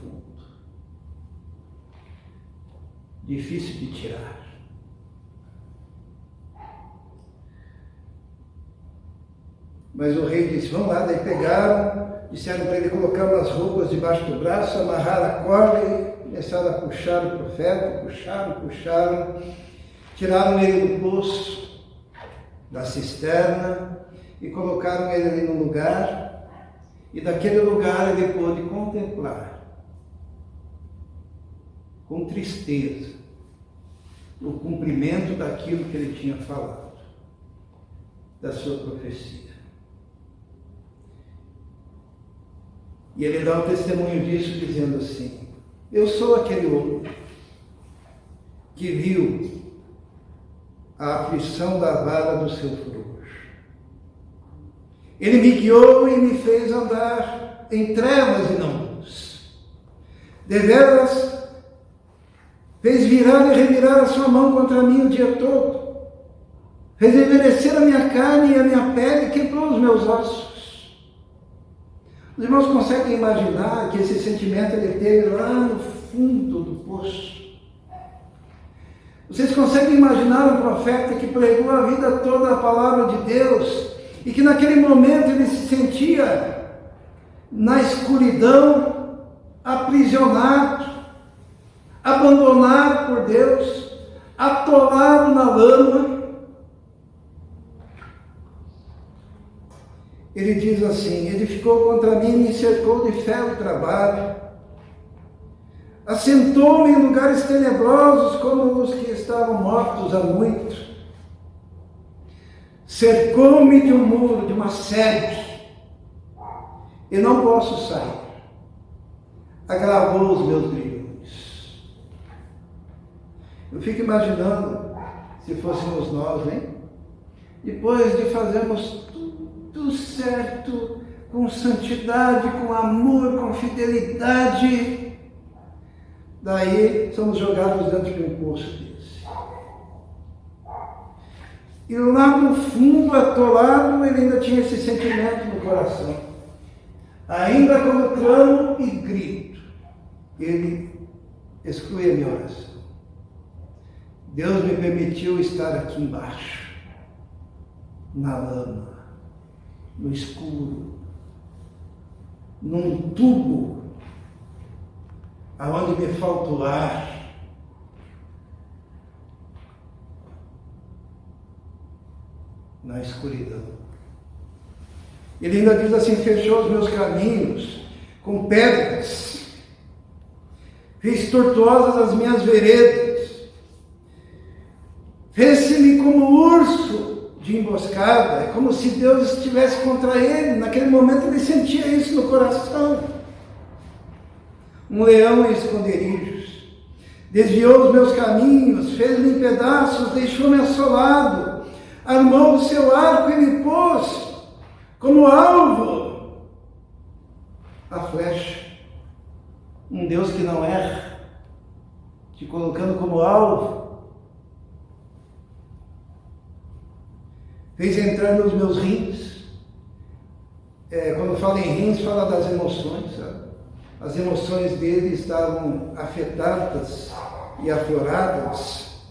Difícil de tirar. Mas o rei disse: vamos lá. Daí pegaram, disseram para ele colocar umas roupas debaixo do braço, amarrar a corda e começaram a puxar o profeta. Puxaram, tiraram ele do poço, da cisterna, e colocaram ele ali num lugar, e daquele lugar ele pôde contemplar com tristeza, o cumprimento daquilo que ele tinha falado, da sua profecia. E ele dá o testemunho disso dizendo assim: eu sou aquele homem que viu a aflição da vara do seu frouxo. Ele me guiou e me fez andar em trevas e não luz. Deveras fez virar e revirar a sua mão contra mim o dia todo. Fez envelhecer a minha carne e a minha pele, quebrou os meus ossos. Os irmãos conseguem imaginar que esse sentimento ele teve lá no fundo do poço? Vocês conseguem imaginar um profeta que pregou a vida toda a palavra de Deus e que naquele momento ele se sentia na escuridão, aprisionado, abandonado por Deus, atolado na lama? Ele diz assim: edificou contra mim, me cercou de ferro e trabalho, assentou-me em lugares tenebrosos como os que estavam mortos há muito, cercou-me de um muro, de uma sede, e não posso sair, agravou os meus grilhões. Eu fico imaginando, se fôssemos nós, hein? Depois de fazermos tudo certo, com santidade, com amor, com fidelidade, daí somos jogados dentro de um poço desse. E lá no fundo, atolado, ele ainda tinha esse sentimento no coração. Ainda quando clamo e grito, ele exclui a minha oração. Deus me permitiu estar aqui embaixo, na lama, no escuro, num tubo, aonde me falta o ar. Na escuridão. Ele ainda diz assim: fechou os meus caminhos com pedras, fez tortuosas as minhas veredas, fez-se-me como urso de emboscada. É como se Deus estivesse contra ele. Naquele momento ele sentia isso no coração. Um leão em esconderijos, desviou os meus caminhos, fez-me em pedaços, deixou-me assolado, armou o seu arco e me pôs como alvo a flecha. Um Deus que não erra, te colocando como alvo. Fez entrar nos meus rins. Quando fala em rins, fala das emoções, sabe? As emoções dele estavam afetadas e afloradas.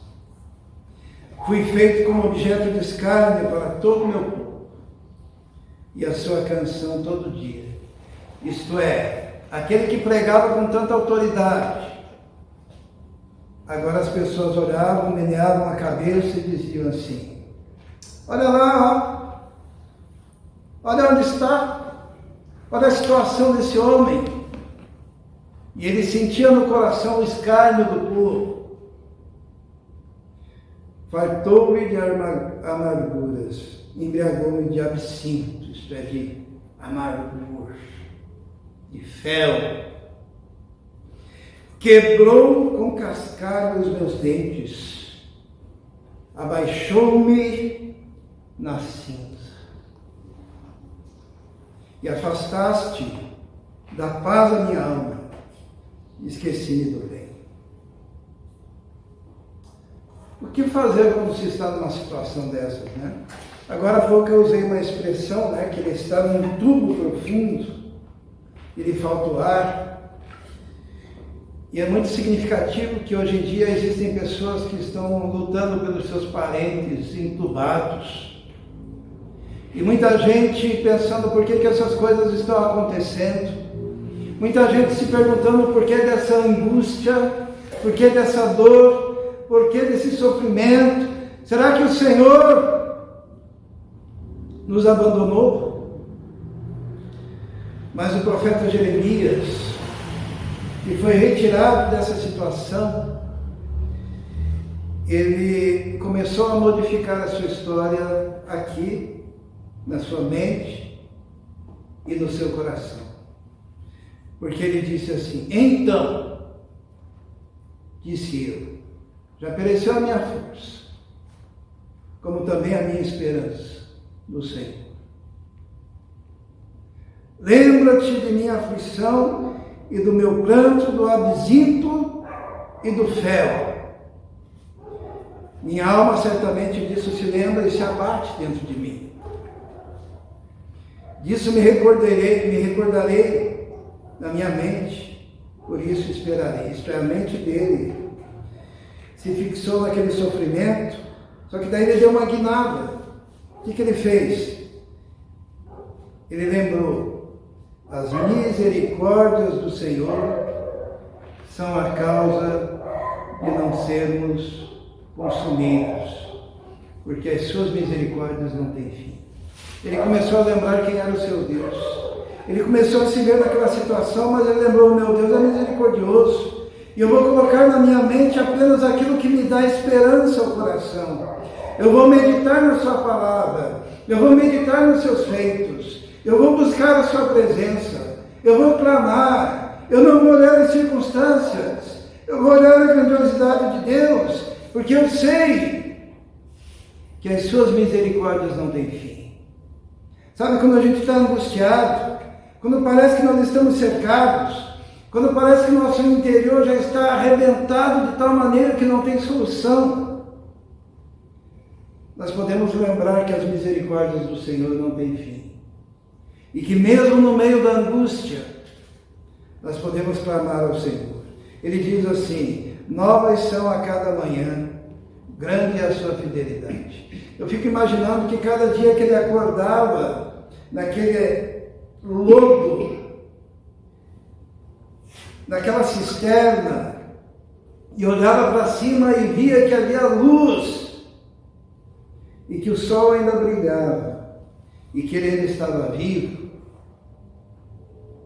Fui feito como objeto de escárnio para todo o meu povo, e a sua canção todo dia. Isto é, aquele que pregava com tanta autoridade. Agora as pessoas olhavam, meneavam a cabeça e diziam assim: olha lá, ó. Olha onde está, olha a situação desse homem. E ele sentia no coração o escárnio do povo. Fartou-me de amarguras, embriagou-me de absinto, isto é, de amargor, de fel. Quebrou com cascalho os meus dentes, abaixou-me na cinza. E afastaste da paz a minha alma, esqueci-me do bem. O que fazer quando se está numa situação dessas, né? Agora há pouco eu usei uma expressão, né? Que ele está num tubo profundo, ele falta o ar. E é muito significativo que hoje em dia existem pessoas que estão lutando pelos seus parentes entubados. E muita gente pensando por que essas coisas estão acontecendo. Muita gente se perguntando por que dessa angústia, por que dessa dor, por que desse sofrimento. Será que o Senhor nos abandonou? Mas o profeta Jeremias, e foi retirado dessa situação, ele começou a modificar a sua história aqui, na sua mente e no seu coração. Porque ele disse assim: então, disse eu, já pereceu a minha força, como também a minha esperança no Senhor. Lembra-te de minha aflição e do meu pranto, do absinto e do fel. Minha alma certamente disso se lembra e se abate dentro de mim. Disso me recordarei na minha mente, por isso esperarei. Isto é, a mente dele se fixou naquele sofrimento, só que daí ele deu uma guinada. O que ele fez? Ele lembrou: as misericórdias do Senhor são a causa de não sermos consumidos, porque as suas misericórdias não têm fim. Ele começou a lembrar quem era o seu Deus. Ele começou a se ver naquela situação, mas ele lembrou: meu Deus é misericordioso, e eu vou colocar na minha mente apenas aquilo que me dá esperança ao coração. Eu vou meditar na sua palavra, eu vou meditar nos seus feitos, eu vou buscar a sua presença, eu vou clamar, eu não vou olhar as circunstâncias, eu vou olhar a grandiosidade de Deus, porque eu sei que as suas misericórdias não têm fim. Sabe quando a gente está angustiado, quando parece que nós estamos cercados, quando parece que o nosso interior já está arrebentado de tal maneira que não tem solução, nós podemos lembrar que as misericórdias do Senhor não têm fim. E que mesmo no meio da angústia, nós podemos clamar ao Senhor. Ele diz assim: novas são a cada manhã, grande é a sua fidelidade. Eu fico imaginando que cada dia que ele acordava, naquele lodo, naquela cisterna, e olhava para cima e via que havia luz, e que o sol ainda brilhava, e que ele ainda estava vivo,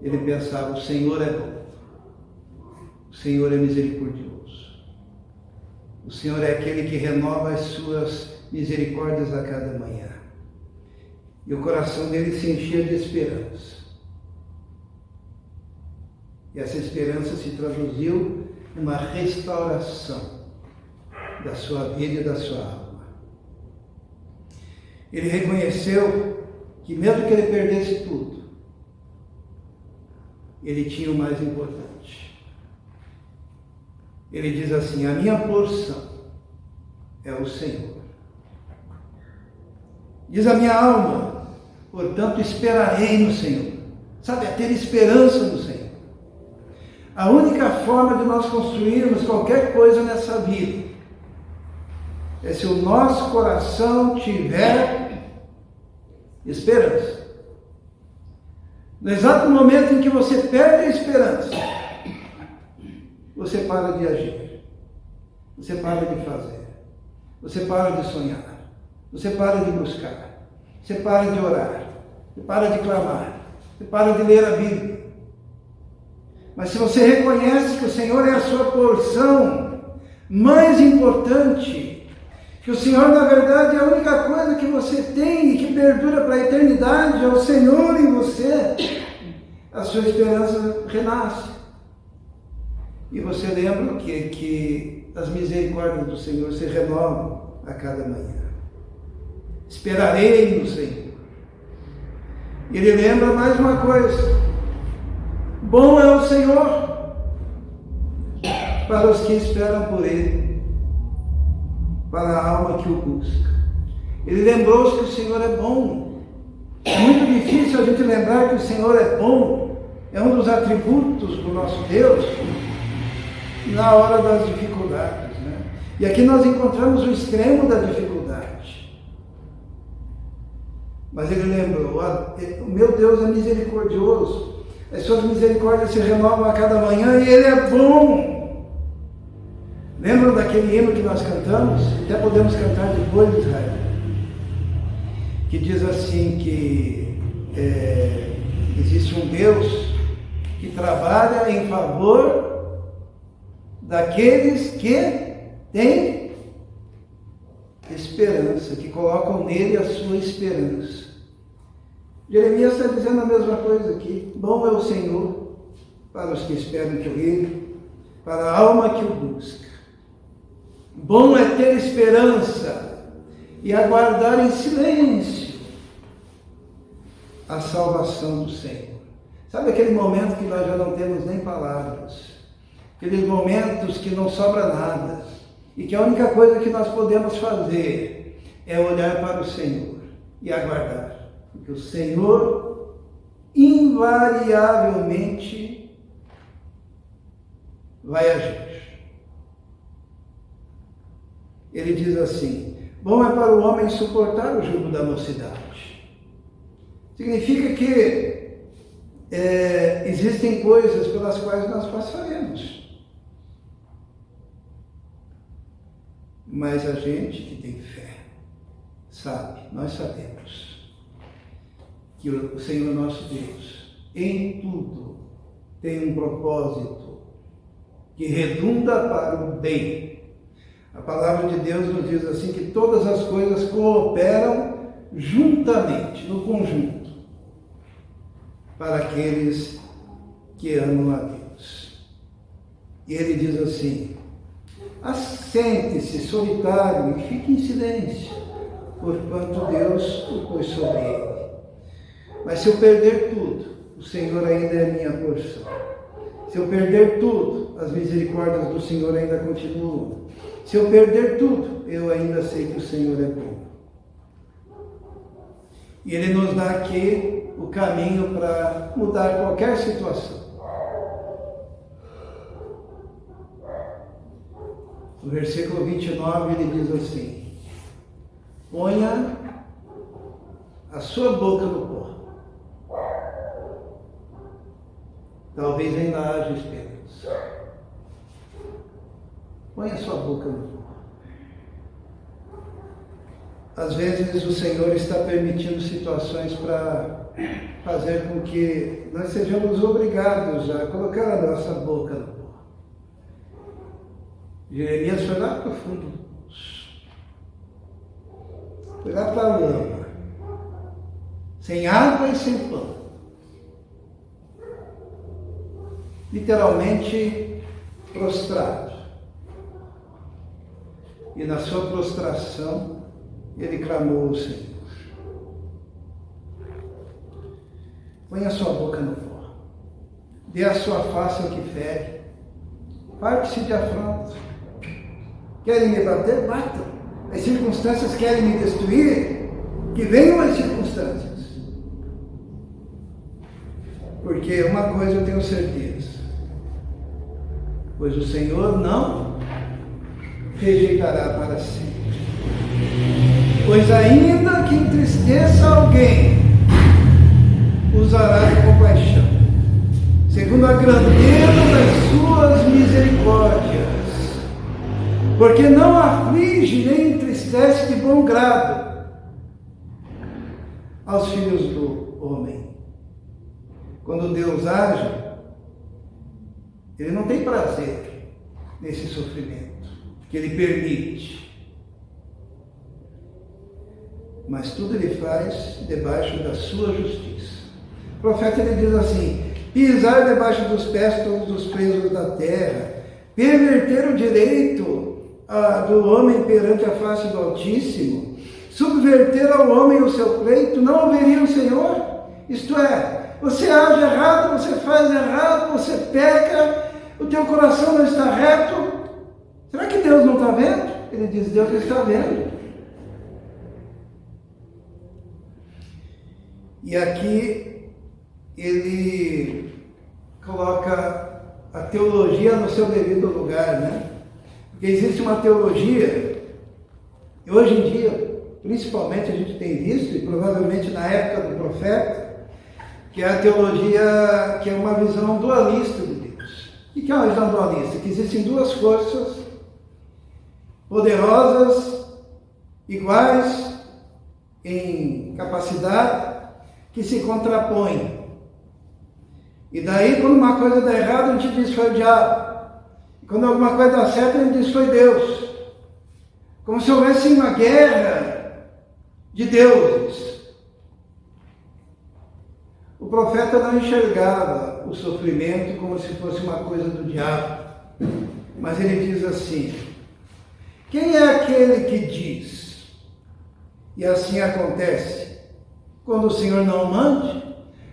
ele pensava: o Senhor é bom, o Senhor é misericordioso, o Senhor é aquele que renova as suas misericórdias a cada manhã. E o coração dele se enchia de esperança. E essa esperança se traduziu numa restauração da sua vida e da sua alma. Ele reconheceu que mesmo que ele perdesse tudo, ele tinha o mais importante. Ele diz assim: a minha porção é o Senhor. Diz a minha alma: portanto esperarei no Senhor. Sabe, é ter esperança no Senhor. A única forma de nós construirmos qualquer coisa nessa vida é se o nosso coração tiver esperança. No exato momento em que você perde a esperança, você para de agir, você para de fazer, você para de sonhar, você para de buscar, você para de orar, você para de clamar, você para de ler a Bíblia. Mas se você reconhece que o Senhor é a sua porção mais importante, que o Senhor, na verdade, é a única coisa que você tem e que perdura para a eternidade, é o Senhor em você, a sua esperança renasce. E você lembra que as misericórdias do Senhor se renovam a cada manhã. Esperarei no Senhor. Ele lembra mais uma coisa: bom é o Senhor para os que esperam por Ele, para a alma que o busca. Ele lembrou-se que o Senhor é bom. É muito difícil a gente lembrar que o Senhor é bom. É um dos atributos do nosso Deus na hora das dificuldades, né? E aqui nós encontramos o extremo da dificuldade. Mas ele lembrou: o meu Deus é misericordioso, as suas misericórdias se renovam a cada manhã e Ele é bom. Lembram daquele hino que nós cantamos? Até podemos cantar depois de Israel, que diz assim que existe um Deus que trabalha em favor daqueles que têm esperança, que colocam nele a sua esperança. Jeremias está dizendo a mesma coisa aqui. Bom é o Senhor para os que esperam por Ele, para a alma que o busca. Bom é ter esperança e aguardar em silêncio a salvação do Senhor. Sabe aquele momento que nós já não temos nem palavras? Aqueles momentos que não sobra nada e que a única coisa que nós podemos fazer é olhar para o Senhor e aguardar. Porque o Senhor invariavelmente vai agir. Ele diz assim: bom é para o homem suportar o jugo da mocidade. Significa que existem coisas pelas quais nós passaremos. Mas a gente que tem fé sabe, nós sabemos que o Senhor nosso Deus, em tudo, tem um propósito que redunda para o bem. A palavra de Deus nos diz assim que todas as coisas cooperam juntamente, no conjunto, para aqueles que amam a Deus. E ele diz assim: assente-se solitário e fique em silêncio, porquanto Deus o pôs sobre ele. Mas se eu perder tudo, o Senhor ainda é minha porção. Se eu perder tudo, as misericórdias do Senhor ainda continuam. Se eu perder tudo, eu ainda sei que o Senhor é bom. E Ele nos dá aqui o caminho para mudar qualquer situação. No versículo 29 ele diz assim: ponha a sua boca no pó. Talvez ainda haja esperança. Põe a sua boca no pó. Às vezes o Senhor está permitindo situações para fazer com que nós sejamos obrigados a colocar a nossa boca no pó. Jeremias foi lá para o fundo do poço. Foi lá para a lama. Sem água e sem pão. Literalmente prostrado. E na sua prostração, ele clamou ao Senhor. Põe a sua boca no pó. Dê a sua face ao que fere. Parte-se de afronta. Querem me bater? Batam. As circunstâncias querem me destruir? Que venham as circunstâncias. Porque uma coisa eu tenho certeza. Pois o Senhor não rejeitará para sempre. Pois ainda que entristeça alguém, usará de compaixão, segundo a grandeza das suas misericórdias, porque não aflige nem entristece de bom grado aos filhos do homem. Quando Deus age, Ele não tem prazer nesse sofrimento que Ele permite. Mas tudo Ele faz debaixo da sua justiça. O profeta ele diz assim: pisar debaixo dos pés todos os presos da terra, perverter o direito do homem perante a face do Altíssimo, subverter ao homem o seu pleito, não ouviria o Senhor? Isto é, você age errado, você faz errado, você peca, o teu coração não está reto. Será que Deus não está vendo? Ele diz: Deus está vendo. E aqui ele coloca a teologia no seu devido lugar, né? Porque existe uma teologia, e hoje em dia, principalmente, a gente tem visto, e provavelmente na época do profeta, que é a teologia que é uma visão dualista de Deus. O que é uma visão dualista? Que existem duas forças poderosas, iguais em capacidade, que se contrapõem. E daí, quando uma coisa dá errado, a gente diz foi o diabo. E quando alguma coisa dá certo, a gente diz foi Deus. Como se houvesse uma guerra de deuses. O profeta não enxergava o sofrimento como se fosse uma coisa do diabo. Mas ele diz assim: quem é aquele que diz? E assim acontece. Quando o Senhor não mande,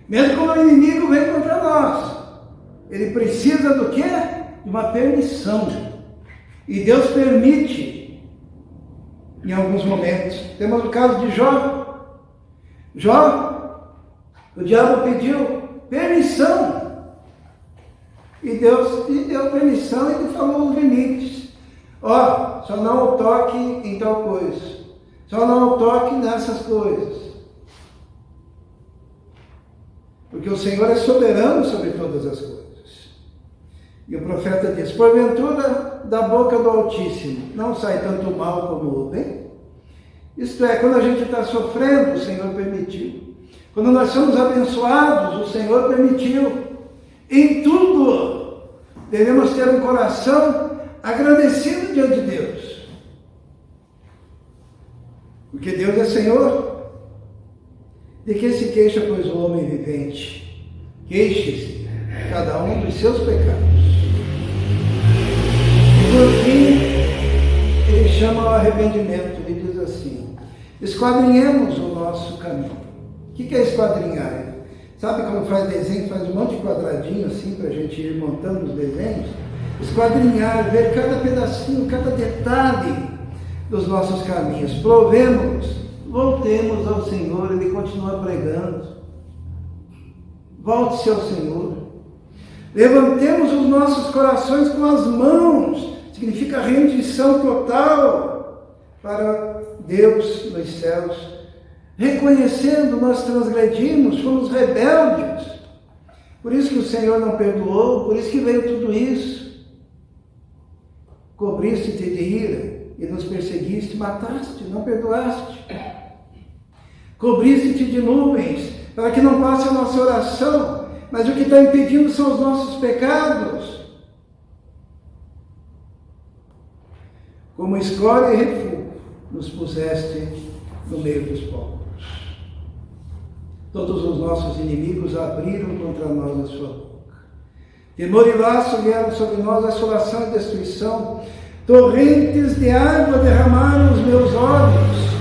mesmo quando o inimigo vem contra nós, ele precisa do quê? De uma permissão. E Deus permite, em alguns momentos. Temos o caso de Jó. Jó, o diabo pediu permissão. E Deus lhe deu permissão e lhe falou os limites. Ó, só não o toque em tal coisa. Só não o toque nessas coisas. Porque o Senhor é soberano sobre todas as coisas. E o profeta diz: porventura, da boca do Altíssimo não sai tanto o mal como o bem? Isto é, quando a gente está sofrendo, o Senhor permitiu. Quando nós somos abençoados, o Senhor permitiu. Em tudo, devemos ter um coração agradecido diante de Deus. Porque Deus é Senhor. De que se queixa, pois, o homem vivente? Queixe-se cada um dos seus pecados. E por fim, ele chama ao arrependimento. Ele diz assim: esquadrinhemos o nosso caminho. O que é esquadrinhar? Sabe quando faz desenho, faz um monte de quadradinho assim, para a gente ir montando os desenhos? Esquadrinhar, ver cada pedacinho, cada detalhe dos nossos caminhos. Provemos, voltemos ao Senhor. Ele continua pregando. Volte-se ao Senhor. Levantemos os nossos corações com as mãos. Significa rendição total para Deus nos céus. Reconhecendo, nós transgredimos, fomos rebeldes. Por isso que o Senhor não perdoou, por isso que veio tudo isso. Cobriste-te de ira e nos perseguiste, mataste, não perdoaste. Cobriste-te de nuvens para que não passe a nossa oração, mas o que está impedindo são os nossos pecados. Como escória e refúgio, nos puseste no meio dos povos. Todos os nossos inimigos abriram contra nós a sua boca. Temor e laço vieram sobre nós, assolação e destruição. Torrentes de água derramaram os meus olhos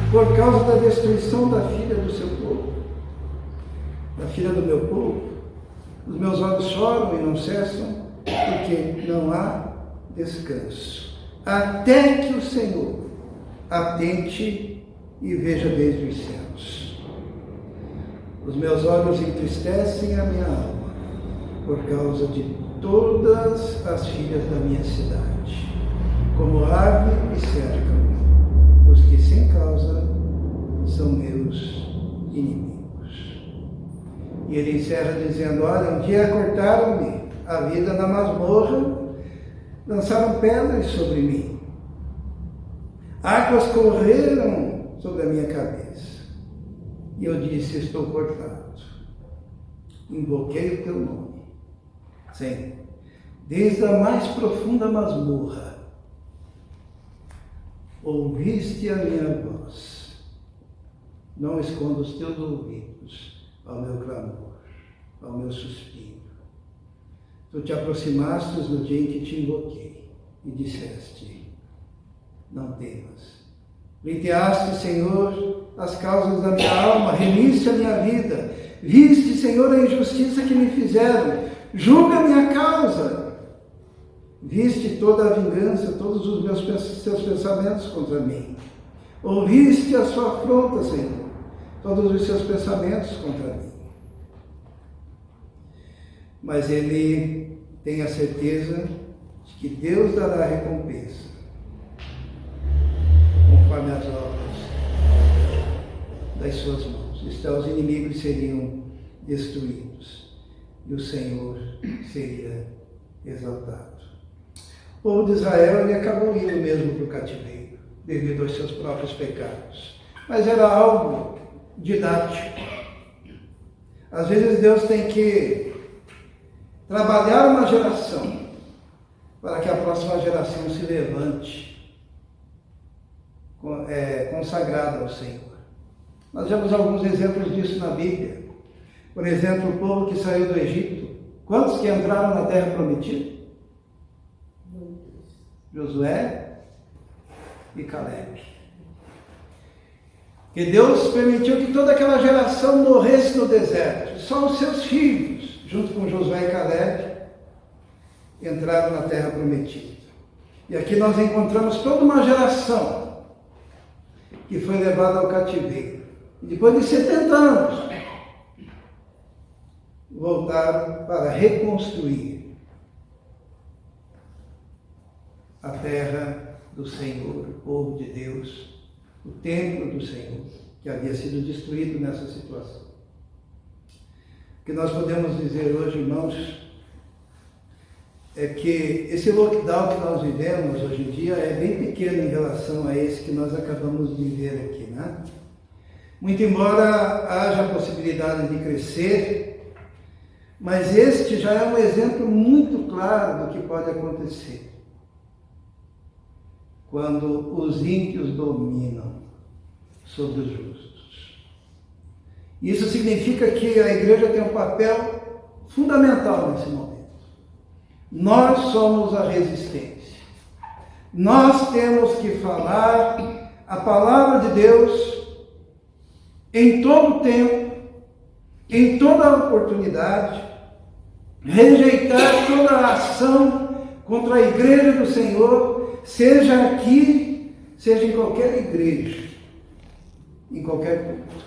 por causa da destruição da filha do seu povo, da filha do meu povo. Os meus olhos choram e não cessam, porque não há descanso. Até que o Senhor atente e veja desde os céus. Os meus olhos entristecem a minha alma por causa de todas as filhas da minha cidade. Como ave me cercam os que sem causa são meus inimigos. E ele encerra dizendo: olha, um dia cortaram-me a vida na masmorra, lançaram pedras sobre mim. Águas correram sobre a minha cabeça. E eu disse: estou cortado. Invoquei o teu nome. Sim, desde a mais profunda masmorra, ouviste a minha voz. Não esconda os teus ouvidos ao meu clamor, ao meu suspiro. Tu te aproximaste no dia em que te invoquei e disseste: não temas. Pleiteaste, Senhor, as causas da minha alma, remiste a minha vida. Viste, Senhor, a injustiça que me fizeram. Julga a minha causa. Viste toda a vingança, todos os seus pensamentos contra mim. Ouviste a sua afronta, Senhor, todos os seus pensamentos contra mim. Mas ele tem a certeza de que Deus dará recompensa conforme as obras das suas mãos. Então os inimigos seriam destruídos e o Senhor seria exaltado. O povo de Israel, ele acabou indo mesmo para o cativeiro, devido aos seus próprios pecados. Mas era algo didático. Às vezes Deus tem que trabalhar uma geração para que a próxima geração se levante consagrada ao Senhor. Nós vemos alguns exemplos disso na Bíblia. Por exemplo, o povo que saiu do Egito. Quantos que entraram na terra prometida? Josué e Caleb. Que Deus permitiu que toda aquela geração morresse no deserto. Só os seus filhos, junto com Josué e Caleb, entraram na terra prometida. E aqui nós encontramos toda uma geração que foi levada ao cativeiro. E depois de 70 anos, voltaram para reconstruir a terra do Senhor, o povo de Deus, o templo do Senhor, que havia sido destruído nessa situação. O que nós podemos dizer hoje, irmãos, é que esse lockdown que nós vivemos hoje em dia é bem pequeno em relação a esse que nós acabamos de viver aqui, né? Muito embora haja a possibilidade de crescer, mas este já é um exemplo muito claro do que pode acontecer quando os ímpios dominam sobre os justos. Isso significa que a igreja tem um papel fundamental nesse momento. Nós somos a resistência. Nós temos que falar a palavra de Deus em todo tempo, em toda oportunidade, rejeitar toda a ação contra a igreja do Senhor, seja aqui, seja em qualquer igreja, em qualquer culto.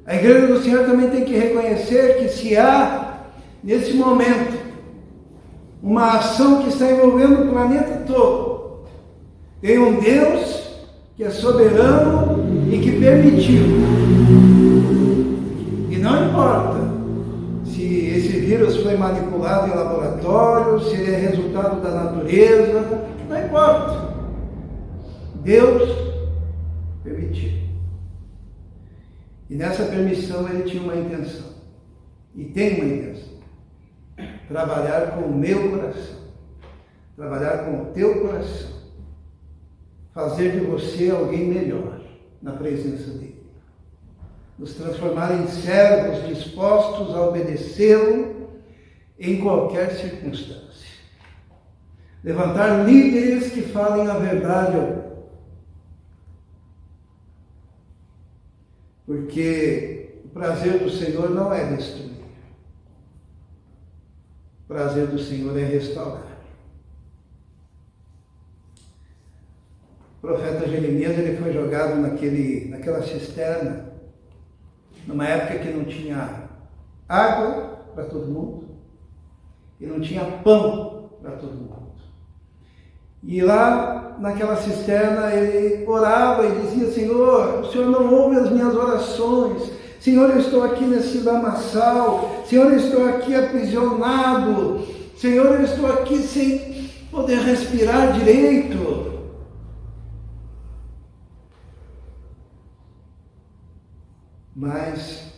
A igreja do Senhor também tem que reconhecer que se há, nesse momento, uma ação que está envolvendo o planeta todo, tem um Deus que é soberano e que permitiu. E não importa se esse vírus foi manipulado em laboratório, se ele é resultado da natureza, não importa. Deus permitiu. E nessa permissão ele tinha uma intenção. E tem uma intenção. Trabalhar com o meu coração. Trabalhar com o teu coração. Fazer de você alguém melhor na presença dele. Nos transformar em servos dispostos a obedecê-lo em qualquer circunstância. Levantar líderes que falem a verdade ao povo. Porque o prazer do Senhor não é destruir. O prazer do Senhor é restaurar. O profeta Jeremias ele foi jogado naquela cisterna, numa época que não tinha água para todo mundo e não tinha pão para todo mundo. E lá naquela cisterna ele orava e dizia: Senhor, o Senhor não ouve as minhas orações. Senhor, eu estou aqui nesse lamaçal. Senhor, eu estou aqui aprisionado. Senhor, eu estou aqui sem poder respirar direito. Mas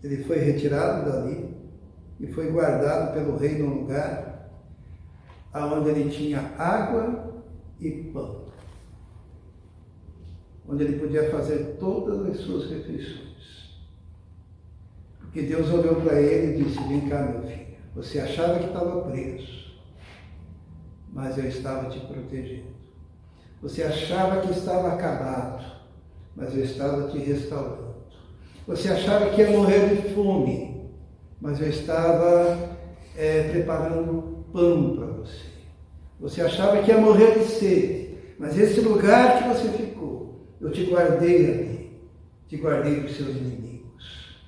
ele foi retirado dali e foi guardado pelo rei num lugar onde ele tinha água e pão, onde ele podia fazer todas as suas refeições. Porque Deus olhou para ele e disse: vem cá, meu filho, você achava que estava preso, mas eu estava te protegendo. Você achava que estava acabado, mas eu estava te restaurando. Você achava que ia morrer de fome, mas eu estava preparando pão para você. Você achava que ia morrer de sede, mas esse lugar que você ficou, eu te guardei ali. Te guardei dos seus inimigos.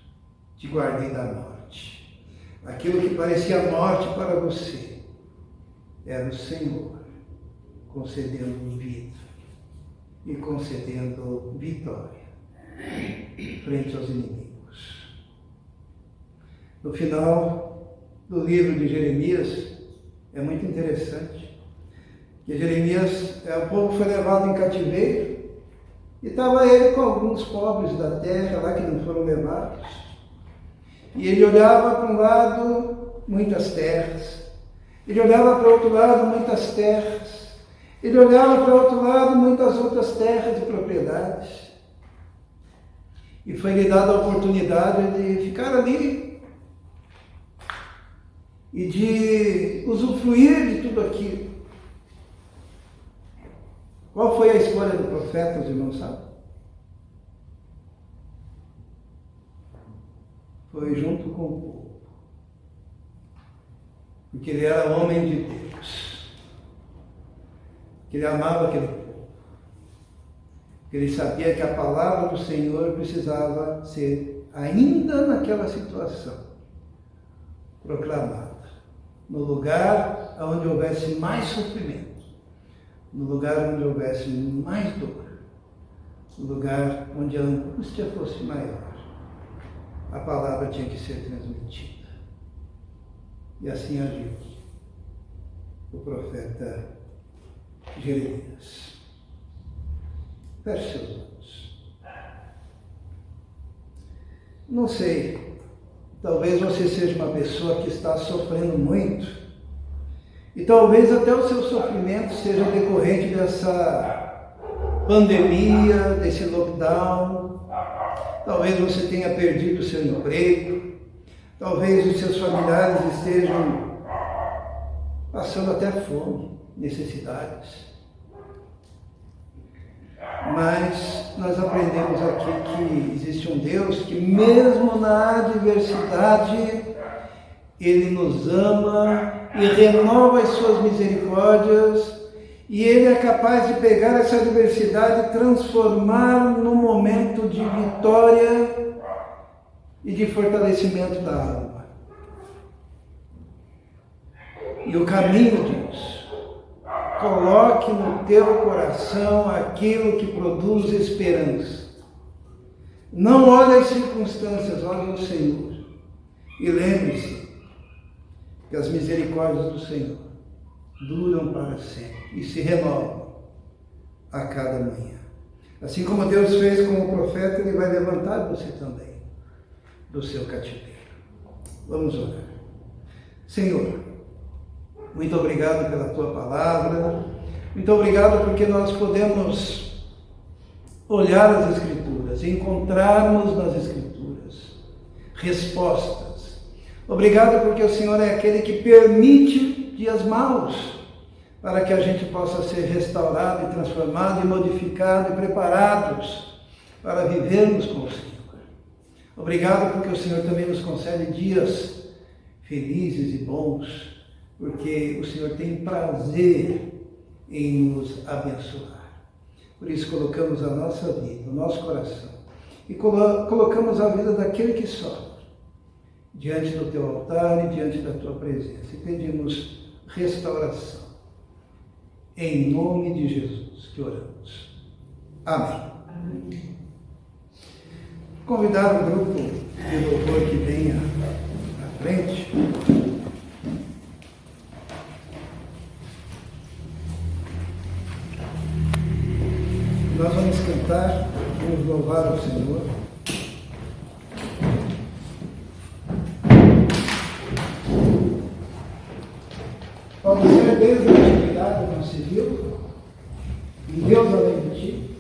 Te guardei da morte. Aquilo que parecia morte para você, era o Senhor concedendo vida e concedendo vitória frente aos inimigos. No final do livro de Jeremias, é muito interessante, que Jeremias, o povo foi levado em cativeiro, e estava ele com alguns pobres da terra lá que não foram levados, E ele olhava para um lado, muitas terras. Ele olhava para o outro lado, muitas terras. Ele olhava para o outro lado, muitas outras terras e propriedades. E foi-lhe dada a oportunidade de ficar ali e de usufruir de tudo aquilo. Qual foi a escolha do profeta, os irmãos sabem? Foi junto com o povo. Porque ele era homem de Deus. Que ele amava aquele povo. Que ele sabia que a palavra do Senhor precisava ser, ainda naquela situação, proclamada. No lugar onde houvesse mais sofrimento. No lugar onde houvesse mais dor. No lugar onde a angústia fosse maior. A palavra tinha que ser transmitida. E assim agiu o profeta Jeremias. Feche seus olhos. Não sei, talvez você seja uma pessoa que está sofrendo muito, e talvez até o seu sofrimento seja decorrente dessa pandemia, desse lockdown. Talvez você tenha perdido o seu emprego, talvez os seus familiares estejam passando até fome, necessidades. Mas nós aprendemos aqui que existe um Deus que mesmo na adversidade, Ele nos ama e renova as suas misericórdias, e Ele é capaz de pegar essa adversidade e transformar num momento de vitória e de fortalecimento da alma. E o caminho diz: coloque no teu coração aquilo que produz esperança. Não olhe as circunstâncias, olhe o Senhor. E lembre-se que as misericórdias do Senhor duram para sempre e se renovam a cada manhã. Assim como Deus fez com o profeta, Ele vai levantar você também do seu cativeiro. Vamos orar. Senhor, muito obrigado pela Tua palavra, muito obrigado porque nós podemos olhar as Escrituras e encontrarmos nas Escrituras respostas. Obrigado porque o Senhor é aquele que permite dias maus para que a gente possa ser restaurado e transformado e modificado e preparados para vivermos com o Senhor. Obrigado porque o Senhor também nos concede dias felizes e bons, porque o Senhor tem prazer em nos abençoar. Por isso colocamos a nossa vida, o nosso coração, e colocamos a vida daquele que sofre diante do Teu altar e diante da Tua presença. E pedimos restauração. Em nome de Jesus que oramos. Amém. Amém. Convidar o grupo de louvor que venha à frente. Nós vamos cantar, vamos louvar o Senhor. Pode ser desde a atividade não civil, em Deus além de ti,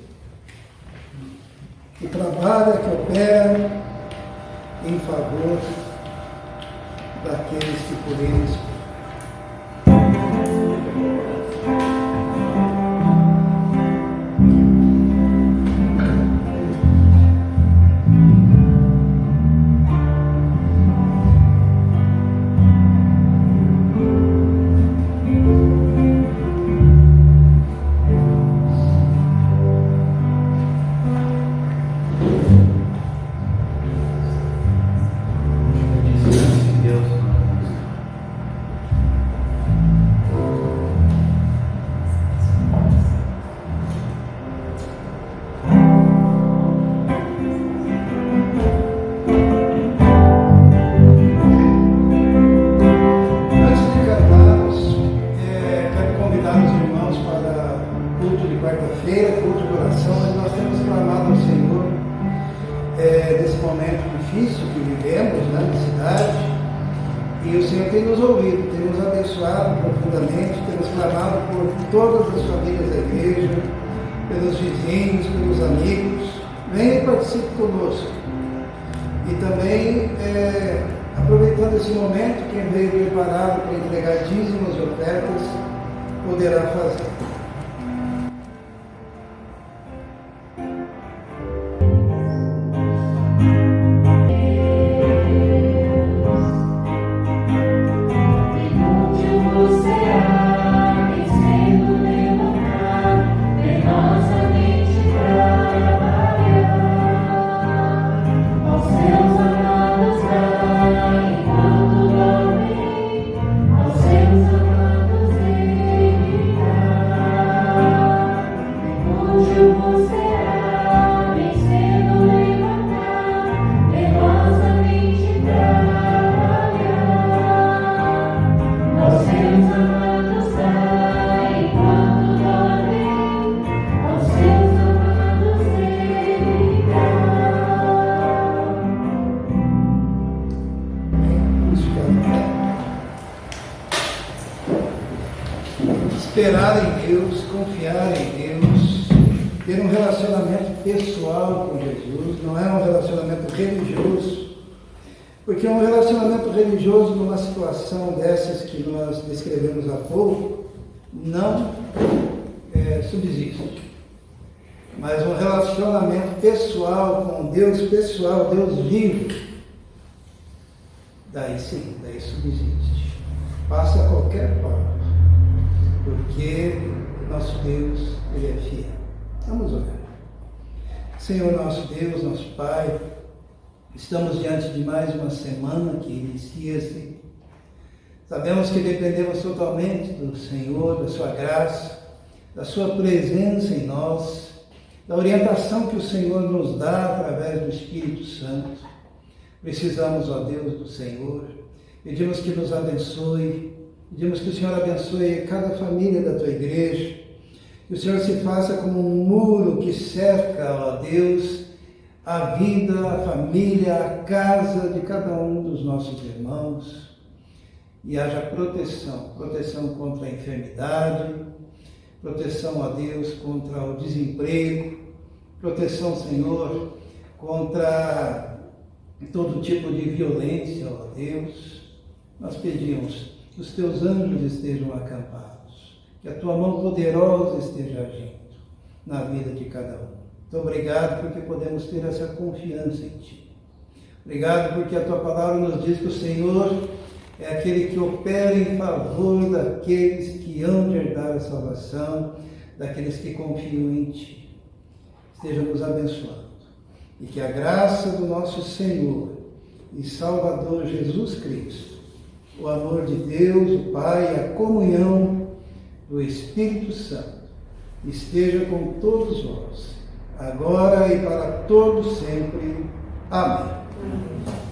que trabalha, que opera em favor daqueles que por Ele esperam. Desse momento difícil que vivemos, né? E o Senhor tem nos ouvido, tem nos abençoado profundamente, temos clamado por todas as famílias da igreja, pelos vizinhos, pelos amigos. Venha e participe conosco. E também, aproveitando esse momento, quem veio preparado para entregar dízimos e ofertas, poderá fazer. Esperar em Deus, confiar em Deus, ter um relacionamento pessoal com Jesus, não é um relacionamento religioso, porque um relacionamento religioso numa situação dessas que nós descrevemos há pouco, não subsiste. Mas um relacionamento pessoal com Deus pessoal, Deus vivo, daí sim, daí subsiste. Passa qualquer forma. Porque nosso Deus, Ele é fiel. Vamos orar. Senhor nosso Deus, nosso Pai, estamos diante de mais uma semana que inicia-se. Sabemos que dependemos totalmente do Senhor, da Sua graça, da Sua presença em nós, da orientação que o Senhor nos dá através do Espírito Santo. Precisamos, ó Deus, do Senhor. Pedimos que nos abençoe. Pedimos que o Senhor abençoe cada família da Tua igreja, que o Senhor se faça como um muro que cerca, ó Deus, a vida, a família, a casa de cada um dos nossos irmãos, e haja proteção contra a enfermidade, proteção, ó Deus, contra o desemprego, proteção, Senhor, contra todo tipo de violência, ó Deus. Nós pedimos que os Teus anjos estejam acampados, que a Tua mão poderosa esteja agindo na vida de cada um. Muito obrigado porque podemos ter essa confiança em Ti. Obrigado porque a Tua palavra nos diz que o Senhor é aquele que opera em favor daqueles que hão de herdar a salvação, daqueles que confiam em Ti. Esteja nos abençoando e que a graça do nosso Senhor e Salvador Jesus Cristo, o amor de Deus, o Pai, a comunhão do Espírito Santo esteja com todos nós, agora e para todos sempre. Amém.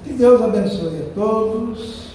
Que Deus abençoe a todos.